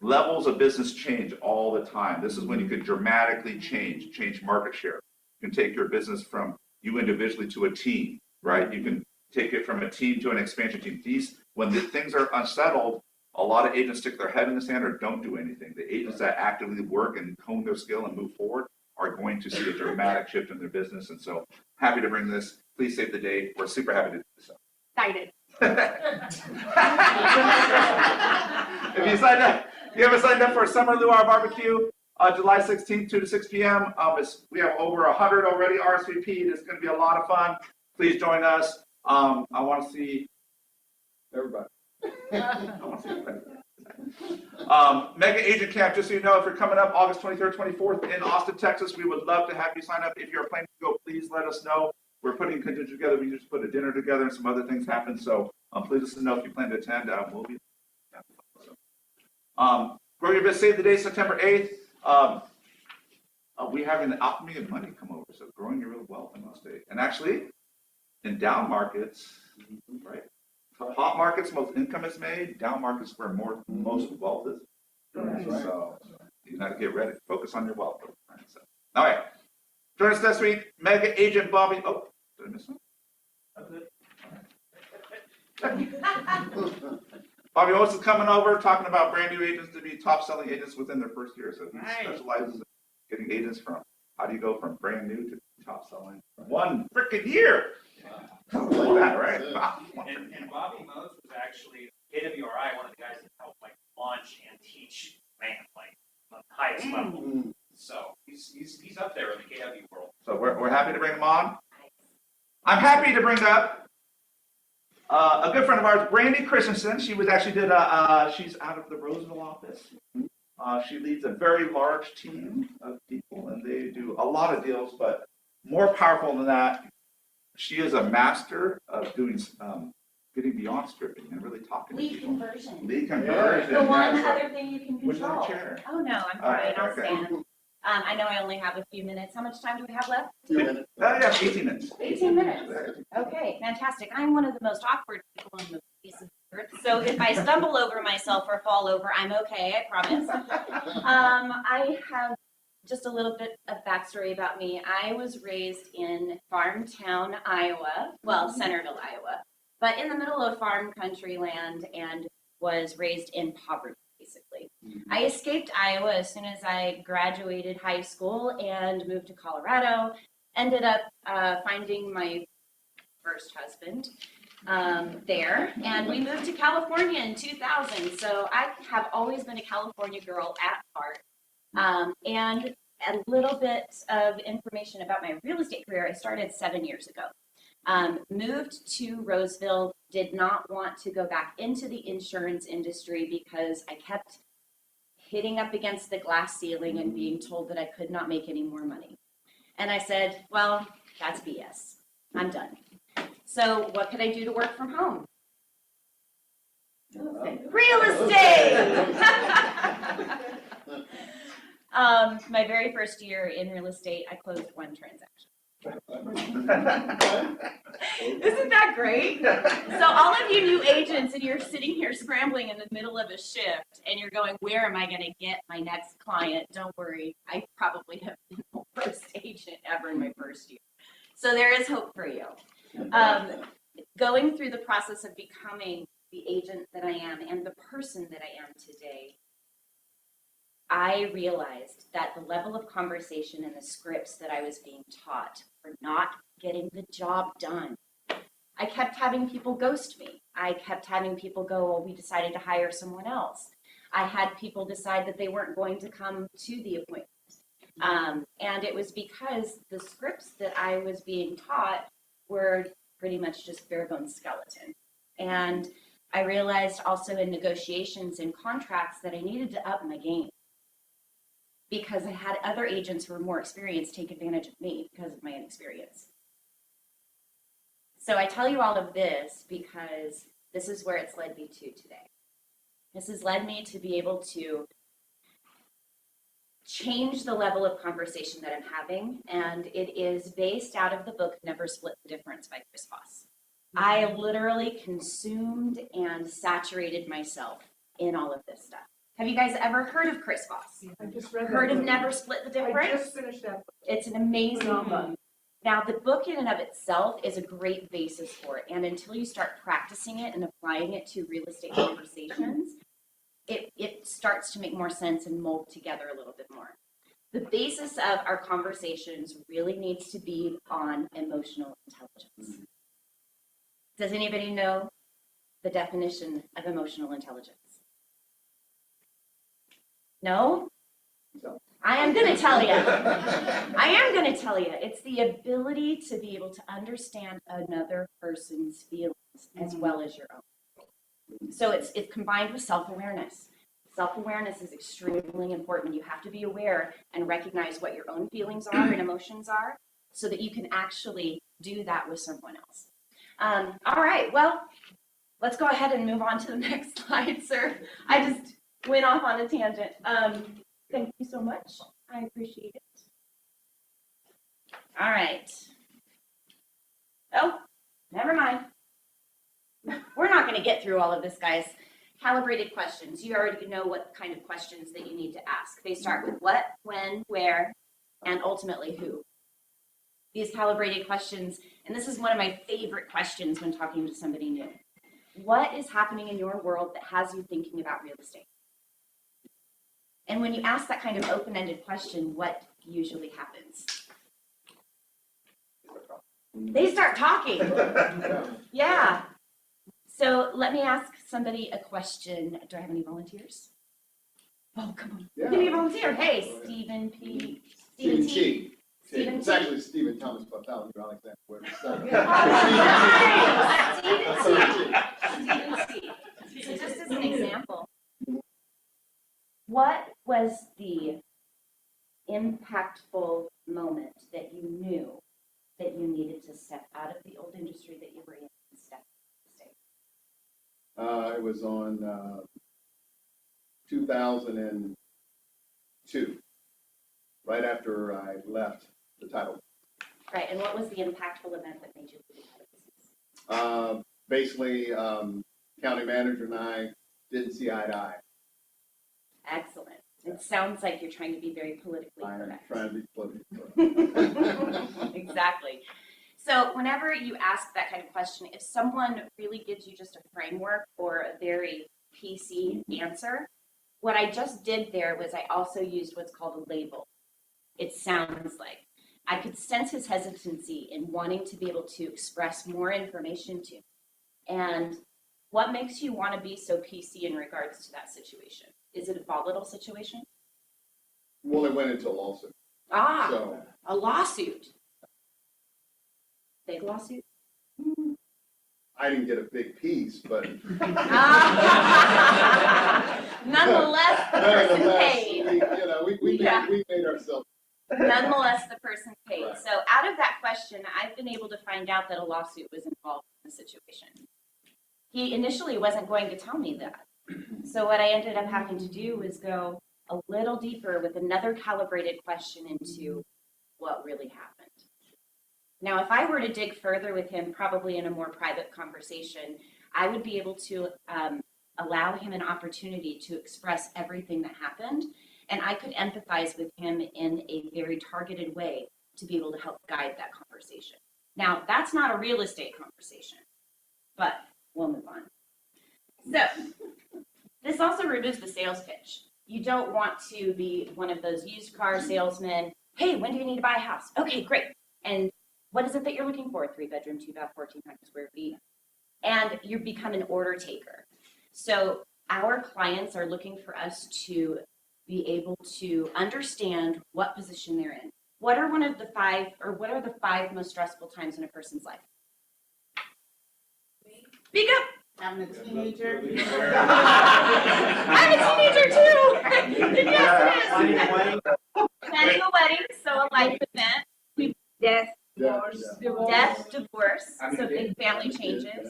levels of business change all the time. This is when you can dramatically change market share. You can take your business from you individually to a team, right? You can take it from a team to an expansion team. When things are unsettled, a lot of agents stick their head in the sand or don't do anything. The agents that actively work and hone their skill and move forward are going to see a dramatic shift in their business. And so happy to bring this. Please save the date. We're super happy to do this. Excited. If you haven't signed up for a Summer Luau Barbecue, July 16th, 2 to 6 p.m. We have over 100 already RSVP'd. It's going to be a lot of fun. Please join us. I want to see Everybody. Mega Agent Camp, just so you know, if you're coming up August 23rd, 24th in Austin, Texas, we would love to have you sign up. If you're planning to go, please let us know. We're putting contingent together. We just put a dinner together and some other things happen. So please let us know if you plan to attend. We'll be. Grow Your Business, save the date, September 8th. We having the alchemy of money come over. So growing your real wealth in real estate. And actually, in down markets, right? Hot markets, most income is made. Down markets where most wealth is. Right. So you got to get ready. Focus on your wealth. Right, so, all right. Join us next week. Mega Agent Bobby. Oh, did I miss one? Bobby Oates is coming over, talking about brand new agents to be top selling agents within their first year. So he specializes in getting agents from, how do you go from brand new to top selling? 1 freaking year. Like that, right? Wow. And Bobby Mose was actually KWRI, one of the guys that helped launch and teach, on the highest level. So he's happy to bring them on. I'm happy to bring up a good friend of ours, Brandy Christensen. She was actually she's out of the Roseville office. She leads a very large team of people, and they do a lot of deals, but more powerful than that, she is a master of doing, getting beyond stripping and really talking to Lead people. conversion. Lead conversion. The one yeah, so- other thing you can Would you like a control. chair? Oh, no, I'm Okay, fine, I'll okay. stand. I know I only have a few minutes. How much time do we have left? 2 minutes. Yeah, 18 minutes. 18 minutes. Okay, fantastic. I'm one of the most awkward people on the face of the earth. So if I stumble over myself or fall over, I'm okay, I promise. I have just a little bit of backstory about me. I was raised in farm town, Iowa, well, Centerville, Iowa, but in the middle of farm country land and was raised in poverty, basically. I escaped Iowa as soon as I graduated high school and moved to Colorado. Ended up finding my first husband there, and we moved to California in 2000. So I have always been a California girl at heart. And a little bit of information about my real estate career. I started 7 years ago. Moved to Roseville, did not want to go back into the insurance industry because I kept hitting up against the glass ceiling and being told that I could not make any more money. And I said, well, that's BS. I'm done. So what could I do to work from home? Real estate! My very first year in real estate, I closed 1 transaction. Isn't that great? So all of you new agents, and you're sitting here scrambling in the middle of a shift, and you're going, where am I going to get my next client? Don't worry, I probably have been the worst agent ever in my first year. So there is hope for you. Going through the process of becoming the agent that I am and the person that I am today, I realized that the level of conversation and the scripts that I was being taught were not getting the job done. I kept having people ghost me. I kept having people go, well, we decided to hire someone else. I had people decide that they weren't going to come to the appointment. And it was because the scripts that I was being taught were pretty much just bare bones skeleton. And I realized also in negotiations and contracts that I needed to up my game, because I had other agents who were more experienced take advantage of me because of my inexperience. So I tell you all of this because this is where it's led me to today. This has led me to be able to change the level of conversation that I'm having, and it is based out of the book Never Split the Difference by Chris Voss. I literally consumed and saturated myself in all of this stuff. Have you guys ever heard of Chris Voss? I just read that Heard of book. Never Split the Difference? I just finished that book. It's an amazing book. Now, the book in and of itself is a great basis for it, and until you start practicing it and applying it to real estate conversations, it starts to make more sense and mold together a little bit more. The basis of our conversations really needs to be on emotional intelligence. Does anybody know the definition of emotional intelligence? No? I am going to tell you. I am going to tell you. It's the ability to be able to understand another person's feelings as well as your own. So it's combined with self-awareness. Self-awareness is extremely important. You have to be aware and recognize what your own feelings are and emotions are so that you can actually do that with someone else. All right, well, let's go ahead and move on to the next slide, sir. I just went off on a tangent. Thank you so much. I appreciate it. All right. Oh, never mind. We're not going to get through all of this, guys. Calibrated questions. You already know what kind of questions that you need to ask. They start with what, when, where, and ultimately who. These calibrated questions, and this is one of my favorite questions when talking to somebody new. What is happening in your world that has you thinking about real estate? And when you ask that kind of open-ended question, what usually happens? They start talking. Yeah. So let me ask somebody a question. Do I have any volunteers? Oh, come on. Yeah. Give me a volunteer. Hey, Stephen P. Stephen T. Stephen It's T. actually Stephen Thomas Bartholomew Alexander. Stephen C. So just as an example, what was the impactful moment that you knew that you needed to step out of the old industry that you were in and step stay? It was on 2002, right after I left the title. Right, and what was the impactful event that made you leave the business? Basically, county manager and I didn't see eye to eye. Excellent. It sounds like you're trying to be very politically I'm correct. trying to be politically correct. Exactly. So whenever you ask that kind of question, if someone really gives you just a framework or a very PC answer, what I just did there was I also used what's called a label. It sounds like. I could sense his hesitancy in wanting to be able to express more information to me. And what makes you want to be so PC in regards to that situation? Is it a volatile situation? Well, it went into a lawsuit. Ah, So, a lawsuit. Big lawsuit? I didn't get a big piece, but Nonetheless, the person paid. we made ourselves. Nonetheless, the person paid. Right. So out of that question, I've been able to find out that a lawsuit was involved in the situation. He initially wasn't going to tell me that. So what I ended up having to do was go a little deeper with another calibrated question into what really happened. Now, if I were to dig further with him, probably in a more private conversation, I would be able to allow him an opportunity to express everything that happened, and I could empathize with him in a very targeted way to be able to help guide that conversation. Now, that's not a real estate conversation, but we'll move on. So, this also removes the sales pitch. You don't want to be one of those used car salesmen. Hey, when do you need to buy a house? Okay, great. And what is it that you're looking for? 3-bedroom, 2-bath, 1,400 square feet. And you become an order taker. So our clients are looking for us to be able to understand what position they're in. What are the five most stressful times in a person's life? Speak up. Having a teenager. I'm a teenager too. Yes, it is. Planning a wedding, so a life event. Death, divorce, so big family changes.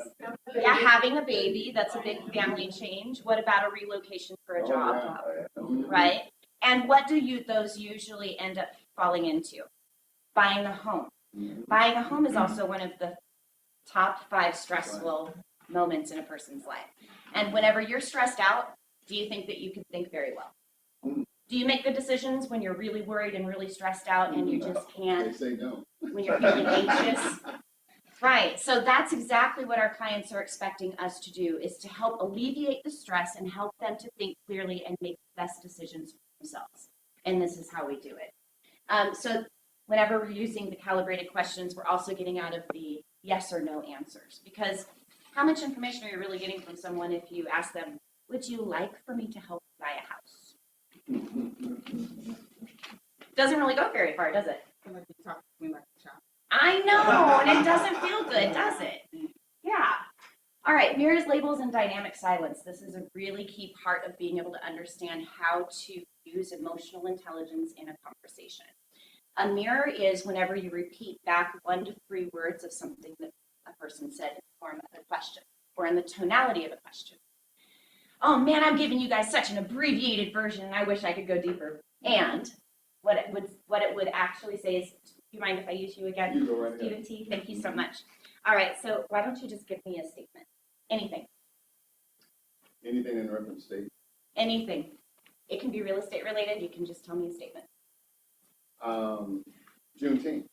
Yeah, having a baby, that's a big family change. What about a relocation for a job? Right? And what do those usually end up falling into? Buying a home. Buying a home is also one of the top 5 stressful moments in a person's life. And whenever you're stressed out, do you think that you can think very well? Do you make good decisions when you're really worried and really stressed out and you just can't? They say no. When you're feeling anxious? Right. So that's exactly what our clients are expecting us to do, is to help alleviate the stress and help them to think clearly and make the best decisions for themselves. And this is how we do it. So whenever we're using the calibrated questions, we're also getting out of the yes or no answers, because how much information are you really getting from someone if you ask them, would you like for me to help buy a house? Doesn't really go very far, does it? I know, and it doesn't feel good, does it? Yeah. All right, mirrors, labels, and dynamic silence. This is a really key part of being able to understand how to use emotional intelligence in a conversation. A mirror is whenever you repeat back 1 to 3 words of something that a person said in the form of a question or in the tonality of a question. Oh man, I'm giving you guys such an abbreviated version, and I wish I could go deeper. And what it would actually say is, do you mind if I use you again? You go right ahead. Stephen T, thank you so much. All right, so why don't you just give me a statement? Anything. Anything in reference state? Anything. It can be real estate related. You can just tell me a statement. Juneteenth.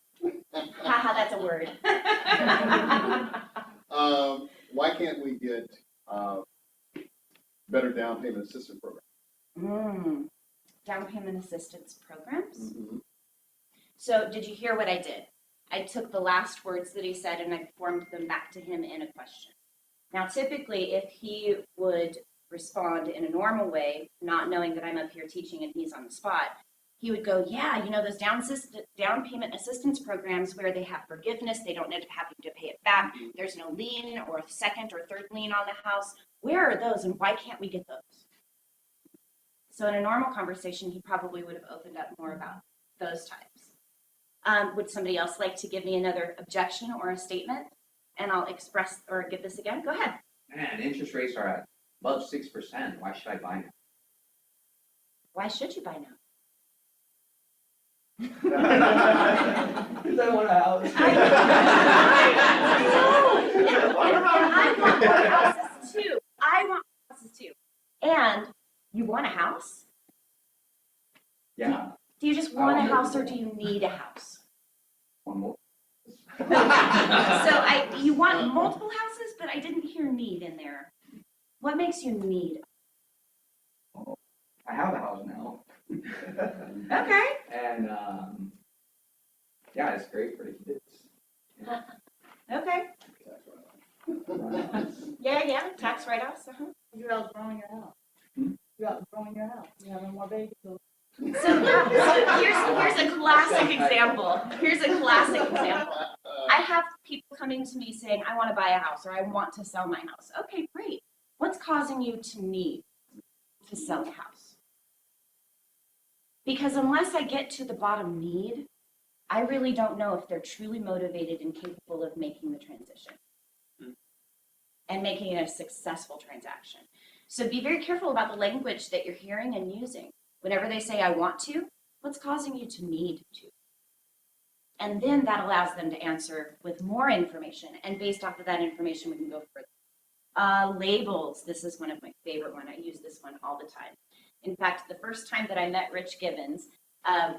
Haha, that's a word. Why can't we get better down payment assistance program? Down payment assistance programs? So did you hear what I did? I took the last words that he said and I formed them back to him in a question. Now, typically, if he would respond in a normal way, not knowing that I'm up here teaching and he's on the spot, he would go, yeah, you know, those down payment assistance programs where they have forgiveness, they don't end up having to pay it back. There's no lien or second or third lien on the house. Where are those and why can't we get those? So in a normal conversation, he probably would have opened up more about those types. Would somebody else like to give me another objection or a statement? And I'll express or give this again. Go ahead. Man, interest rates are at above 6%. Why should I buy now? Why should you buy now? Because I want a house. I want more houses too. I want houses too. And you want a house? Yeah. Do you just want a house or do you need a house? One more. So you want multiple houses, but I didn't hear need in there. What makes you need? I have a house now. Okay. And yeah, it's great for the kids. Okay. Yeah, tax write-offs. You're outgrowing your house. You're outgrowing your house. You have no more babies. So here's a classic example. I have people coming to me saying, I want to buy a house or I want to sell my house. Okay, great. What's causing you to need to sell the house? Because unless I get to the bottom need, I really don't know if they're truly motivated and capable of making the transition and making it a successful transaction. So be very careful about the language that you're hearing and using. Whenever they say, I want to, what's causing you to need to? And then that allows them to answer with more information. And based off of that information, we can go further. Labels, this is one of my favorite ones. I use this one all the time. In fact, the first time that I met Rich Gibbons,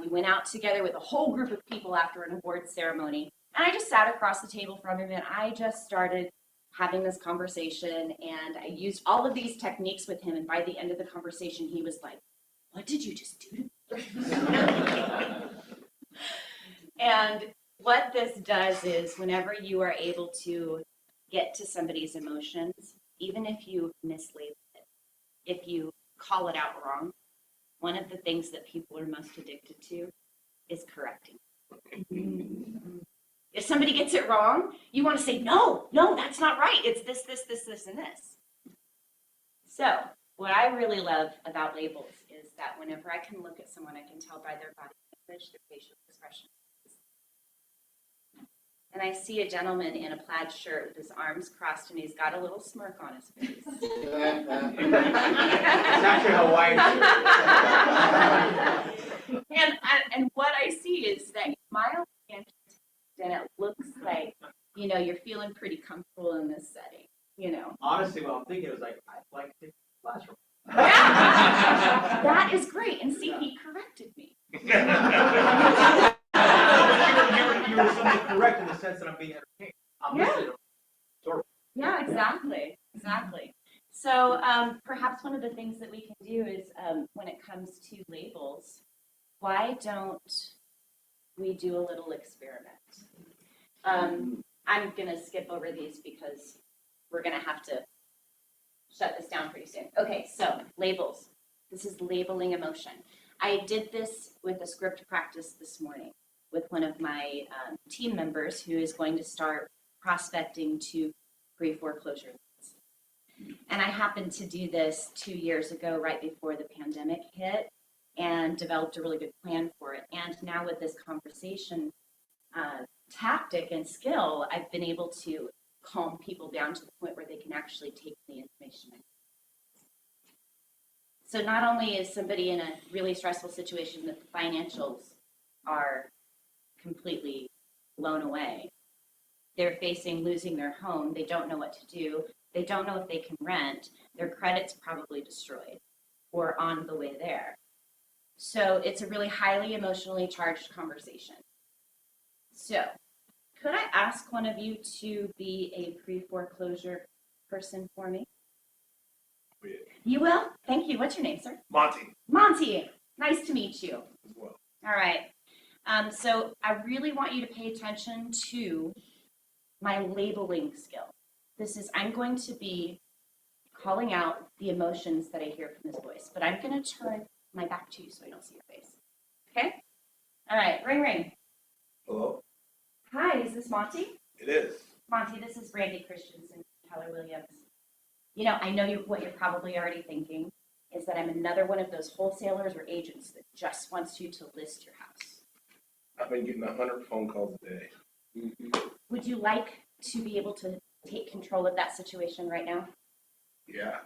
we went out together with a whole group of people after an awards ceremony. And I just sat across the table from him and I just started having this conversation. And I used all of these techniques with him. And by the end of the conversation, he was like, what did you just do to me? And what this does is whenever you are able to get to somebody's emotions, even if you mislabel it, if you call it out wrong, one of the things that people are most addicted to is correcting. If somebody gets it wrong, you want to say, no, that's not right. It's this, and this. So what I really love about labels is that whenever I can look at someone, I can tell by their body language, their facial expression. And I see a gentleman in a plaid shirt with his arms crossed and he's got a little smirk on his face. It's actually Hawaiian. And what I see is that you smile and it looks like, you know, you're feeling pretty comfortable in this setting, you know. Honestly, what I'm thinking is like, I'd like to take the classroom. Yeah, that is great. And see, he corrected me. You were something correct in the sense that I'm being entertained. I'm listening. Sort of. Yeah, exactly. So perhaps one of the things that we can do is when it comes to labels, why don't we do a little experiment? I'm going to skip over these because we're going to have to shut this down pretty soon. Okay, so labels. This is labeling emotion. I did this with a script practice this morning with one of my team members who is going to start prospecting to pre-foreclosure loans. And I happened to do this 2 years ago, right before the pandemic hit, and developed a really good plan for it. And now with this conversation tactic and skill, I've been able to calm people down to the point where they can actually take the information in. So not only is somebody in a really stressful situation that the financials are completely blown away, they're facing losing their home, they don't know what to do, they don't know if they can rent, their credit's probably destroyed or on the way there. So it's a really highly emotionally charged conversation. So could I ask one of you to be a pre-foreclosure person for me? You will? Thank you. What's your name, sir? Monty. Monty. Nice to meet you. As well. All right. So I really want you to pay attention to my labeling skill. I'm going to be calling out the emotions that I hear from this voice, but I'm going to turn my back to you so I don't see your face. Okay? All right, ring, ring. Hello? Hi, is this Monty? It is. Monty, this is Brandy Christensen, Keller Williams. You know, I know what you're probably already thinking is that I'm another one of those wholesalers or agents that just wants you to list your house. I've been getting 100 phone calls a day. Would you like to be able to take control of that situation right now? Yeah.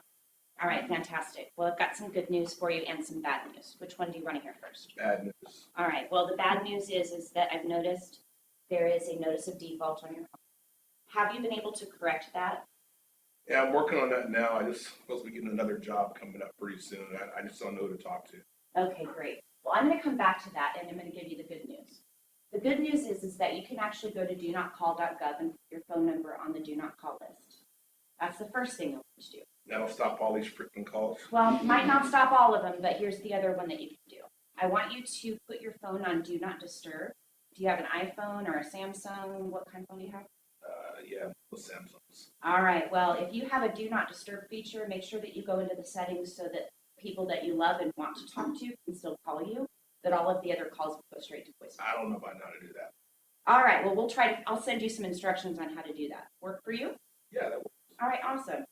All right, fantastic. Well, I've got some good news for you and some bad news. Which one do you want to hear first? Bad news. All right, well, the bad news is that I've noticed there is a notice of default on your home. Have you been able to correct that? Yeah, I'm working on that now. I just supposed to be getting another job coming up pretty soon. I just don't know who to talk to. Okay, great. Well, I'm going to come back to that, and I'm going to give you the good news. The good news is that you can actually go to donotcall.gov and put your phone number on the do not call list. That's the first thing you'll need to do. That'll stop all these freaking calls. Well, might not stop all of them, but here's the other one that you can do. I want you to put your phone on do not disturb. Do you have an iPhone or a Samsung? What kind of phone do you have? Yeah, with Samsungs. All right, well, if you have a do not disturb feature, make sure that you go into the settings so that people that you love and want to talk to can still call you, that all of the other calls will go straight to voicemail. I don't know if I know how to do that. All right, well, I'll send you some instructions on how to do that. Work for you? Yeah, that works. All right, awesome.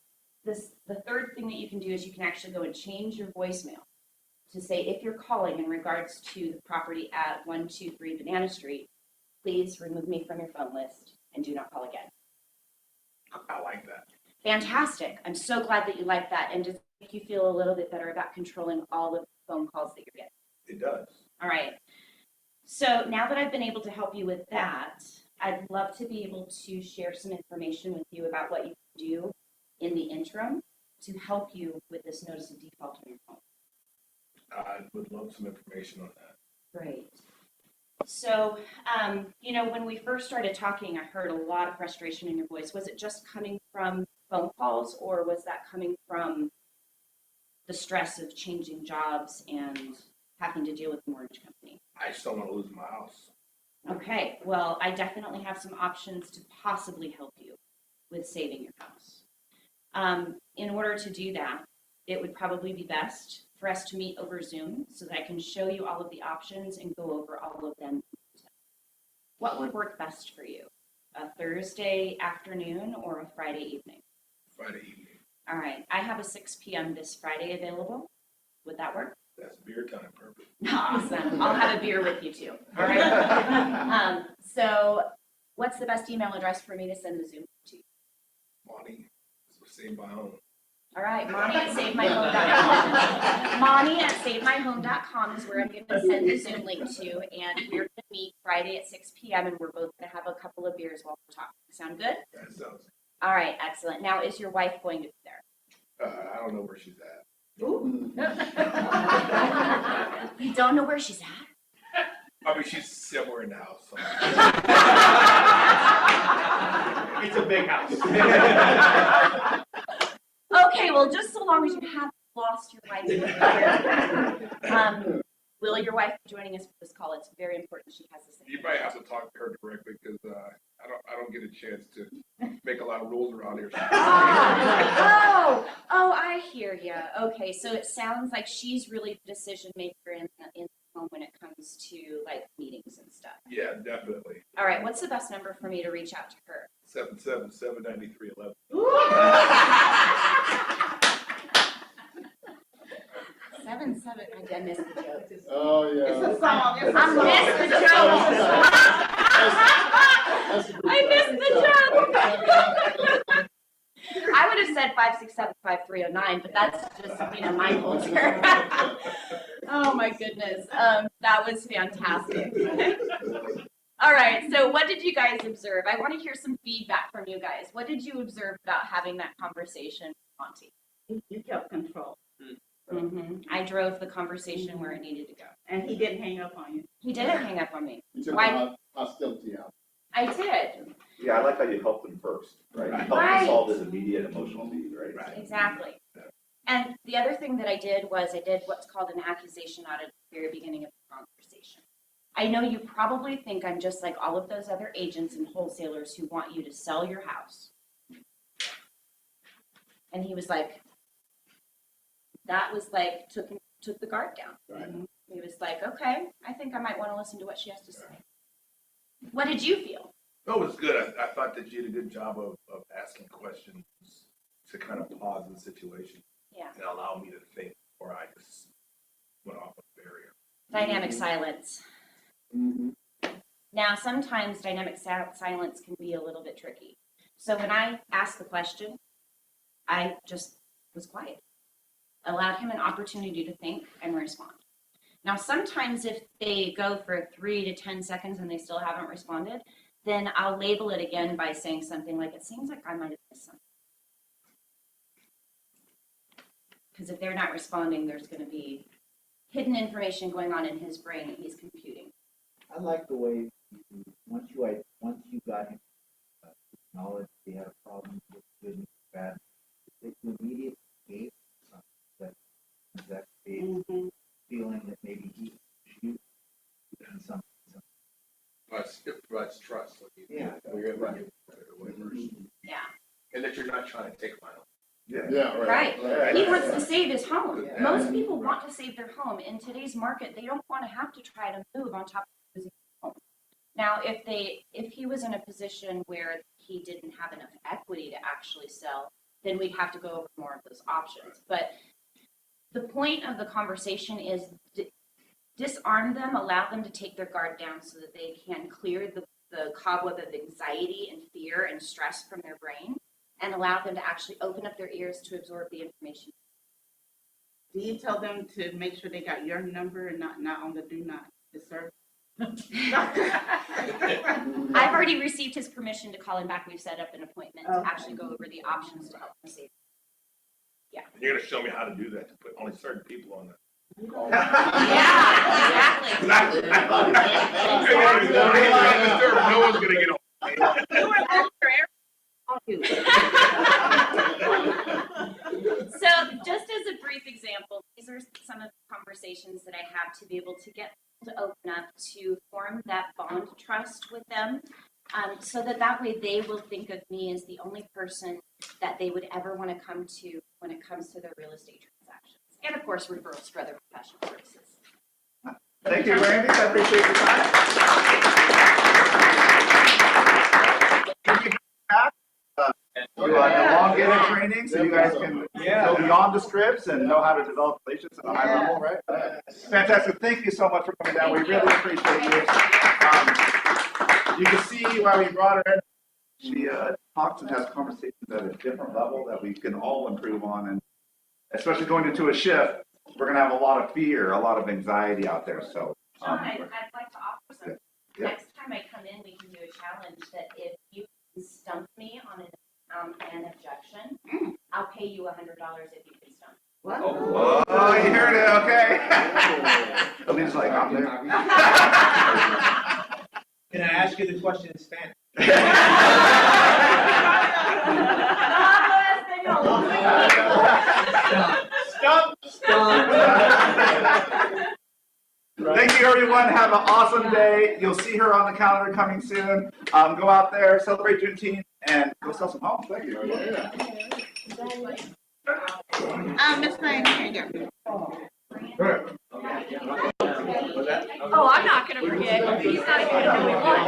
The third thing that you can do is you can actually go and change your voicemail to say if you're calling in regards to the property at 123 Banana Street, please remove me from your phone list and do not call again. I like that. Fantastic. I'm so glad that you like that and just make you feel a little bit better about controlling all of the phone calls that you're getting. It does. All right. So now that I've been able to help you with that, I'd love to be able to share some information with you about what you can do in the interim to help you with this notice of default on your phone. I would love some information on that. Great. So, you know, when we first started talking, I heard a lot of frustration in your voice. Was it just coming from phone calls, or was that coming from the stress of changing jobs and having to deal with the mortgage company? I just don't want to lose my house. Okay, well, I definitely have some options to possibly help you with saving your house. In order to do that, it would probably be best for us to meet over Zoom so that I can show you all of the options and go over all of them. What would work best for you? A Thursday afternoon or a Friday evening? Friday evening. All right, I have a 6 p.m. this Friday available. Would that work? That's beer time, perfect. Awesome. I'll have a beer with you too. All right. So what's the best email address for me to send the Zoom to? Monty, save my home. All right, Monty at SaveMyHome.com. Monty at SaveMyHome.com is where I'm going to send the Zoom link to, and we're going to meet Friday at 6 p.m. and we're both going to have a couple of beers while we're talking. Sound good? That sounds. All right, excellent. Now, is your wife going to be there? I don't know where she's at. You don't know where she's at? I mean, she's somewhere in the house. So. It's a big house. Okay, well, just so long as you haven't lost your wife. Will your wife be joining us for this call? It's very important she has this. You might have to talk to her directly because I don't get a chance to make a lot of rules around here. Oh, I hear you. Okay, so it sounds like she's really the decision maker in the home when it comes to like meetings and stuff. Yeah, definitely. All right, what's the best number for me to reach out to her? 777-9311. 7. I missed the joke. Oh, yeah. It's a song. It's a I song. missed the joke. I missed the joke. I would have said 567-5309, but that's just, you know, my culture. Oh my goodness. That was fantastic. All right, so what did you guys observe? I want to hear some feedback from you guys. What did you observe about having that conversation, Monty? You kept control. I drove the conversation where it needed to go. And he didn't hang up on you. He didn't hang up on me. You took Why? the hostility out. I did. Yeah, I like how you helped them first, right? You helped them Right. solve this immediate emotional need, right? Exactly. And the other thing that I did was I did what's called an accusation audit at the very beginning of the conversation. I know you probably think I'm just like all of those other agents and wholesalers who want you to sell your house. And he was like, that was like, took the guard down. Right. He was like, okay, I think I might want to listen to what she has to say. What did you feel? No, it was good. I thought that you did a good job of asking questions to kind of pause the situation Yeah. and allow me to think before I just went off a barrier. Dynamic silence. Now, sometimes dynamic silence can be a little bit tricky. So when I asked the question, I just was quiet. Allowed him an opportunity to think and respond. Now, sometimes if they go for 3 to 10 seconds and they still haven't responded, then I'll label it again by saying something like, it seems like I might have missed something. Because if they're not responding, there's going to be hidden information going on in his brain and he's computing. I like the way once you got him acknowledged he had a problem with good and bad, that you immediately gave something that created feeling that maybe he should do something. It provides trust. Like Yeah. We're able to give it away first. Yeah. And that you're not trying to take my own. Yeah, Right. He wants to save his home. Yeah. Most people want to save their home. In today's market, they don't want to have to try to move on top of losing their home. Now, if he was in a position where he didn't have enough equity to actually sell, then we'd have to go over more of those options. But the point of the conversation is disarm them, allow them to take their guard down so that they can clear the cobweb of anxiety and fear and stress from their brain, and allow them to actually open up their ears to absorb the information. Do you tell them to make sure they got your number and not on the do not disturb? I've already received his permission to call him back. We've set up an appointment to actually go over the options to help him save. Yeah. And you're gonna show me how to do that, to put only certain people on the call. Yeah, exactly. No one's gonna get on. So just as a brief example, these are some of the conversations that I have to be able to get people to open up, to form that bond trust with them, so that way they will think of me as the only person that they would ever want to come to when it comes to their real estate transactions. And of course, referrals for other professional services. Thank you, Brandy. I appreciate your time. Do an elongated training so you guys can go beyond the scripts and know how to develop relationships at a high level, right? Fantastic. Thank you so much for coming down. We really appreciate you. You can see why we brought her in. She talks and has conversations at a different level that we can all improve on, and especially going into a shift, we're going to have a lot of fear, a lot of anxiety out there. So, John, I'd like to offer something. Next time I come in, we can do a challenge that if you stump me on an objection, I'll pay you $100 if you can stump. What? Oh, you heard it, okay? Alina's like, I'm there. Can I ask you the question in Spanish? Stop. Thank you, everyone. Have an awesome day. You'll see her on the calendar coming soon. Go out there, celebrate Juneteenth, and go sell some homes. Thank you. Miss Lane, here you go. Oh, I'm not gonna forget. He's not even gonna know we won.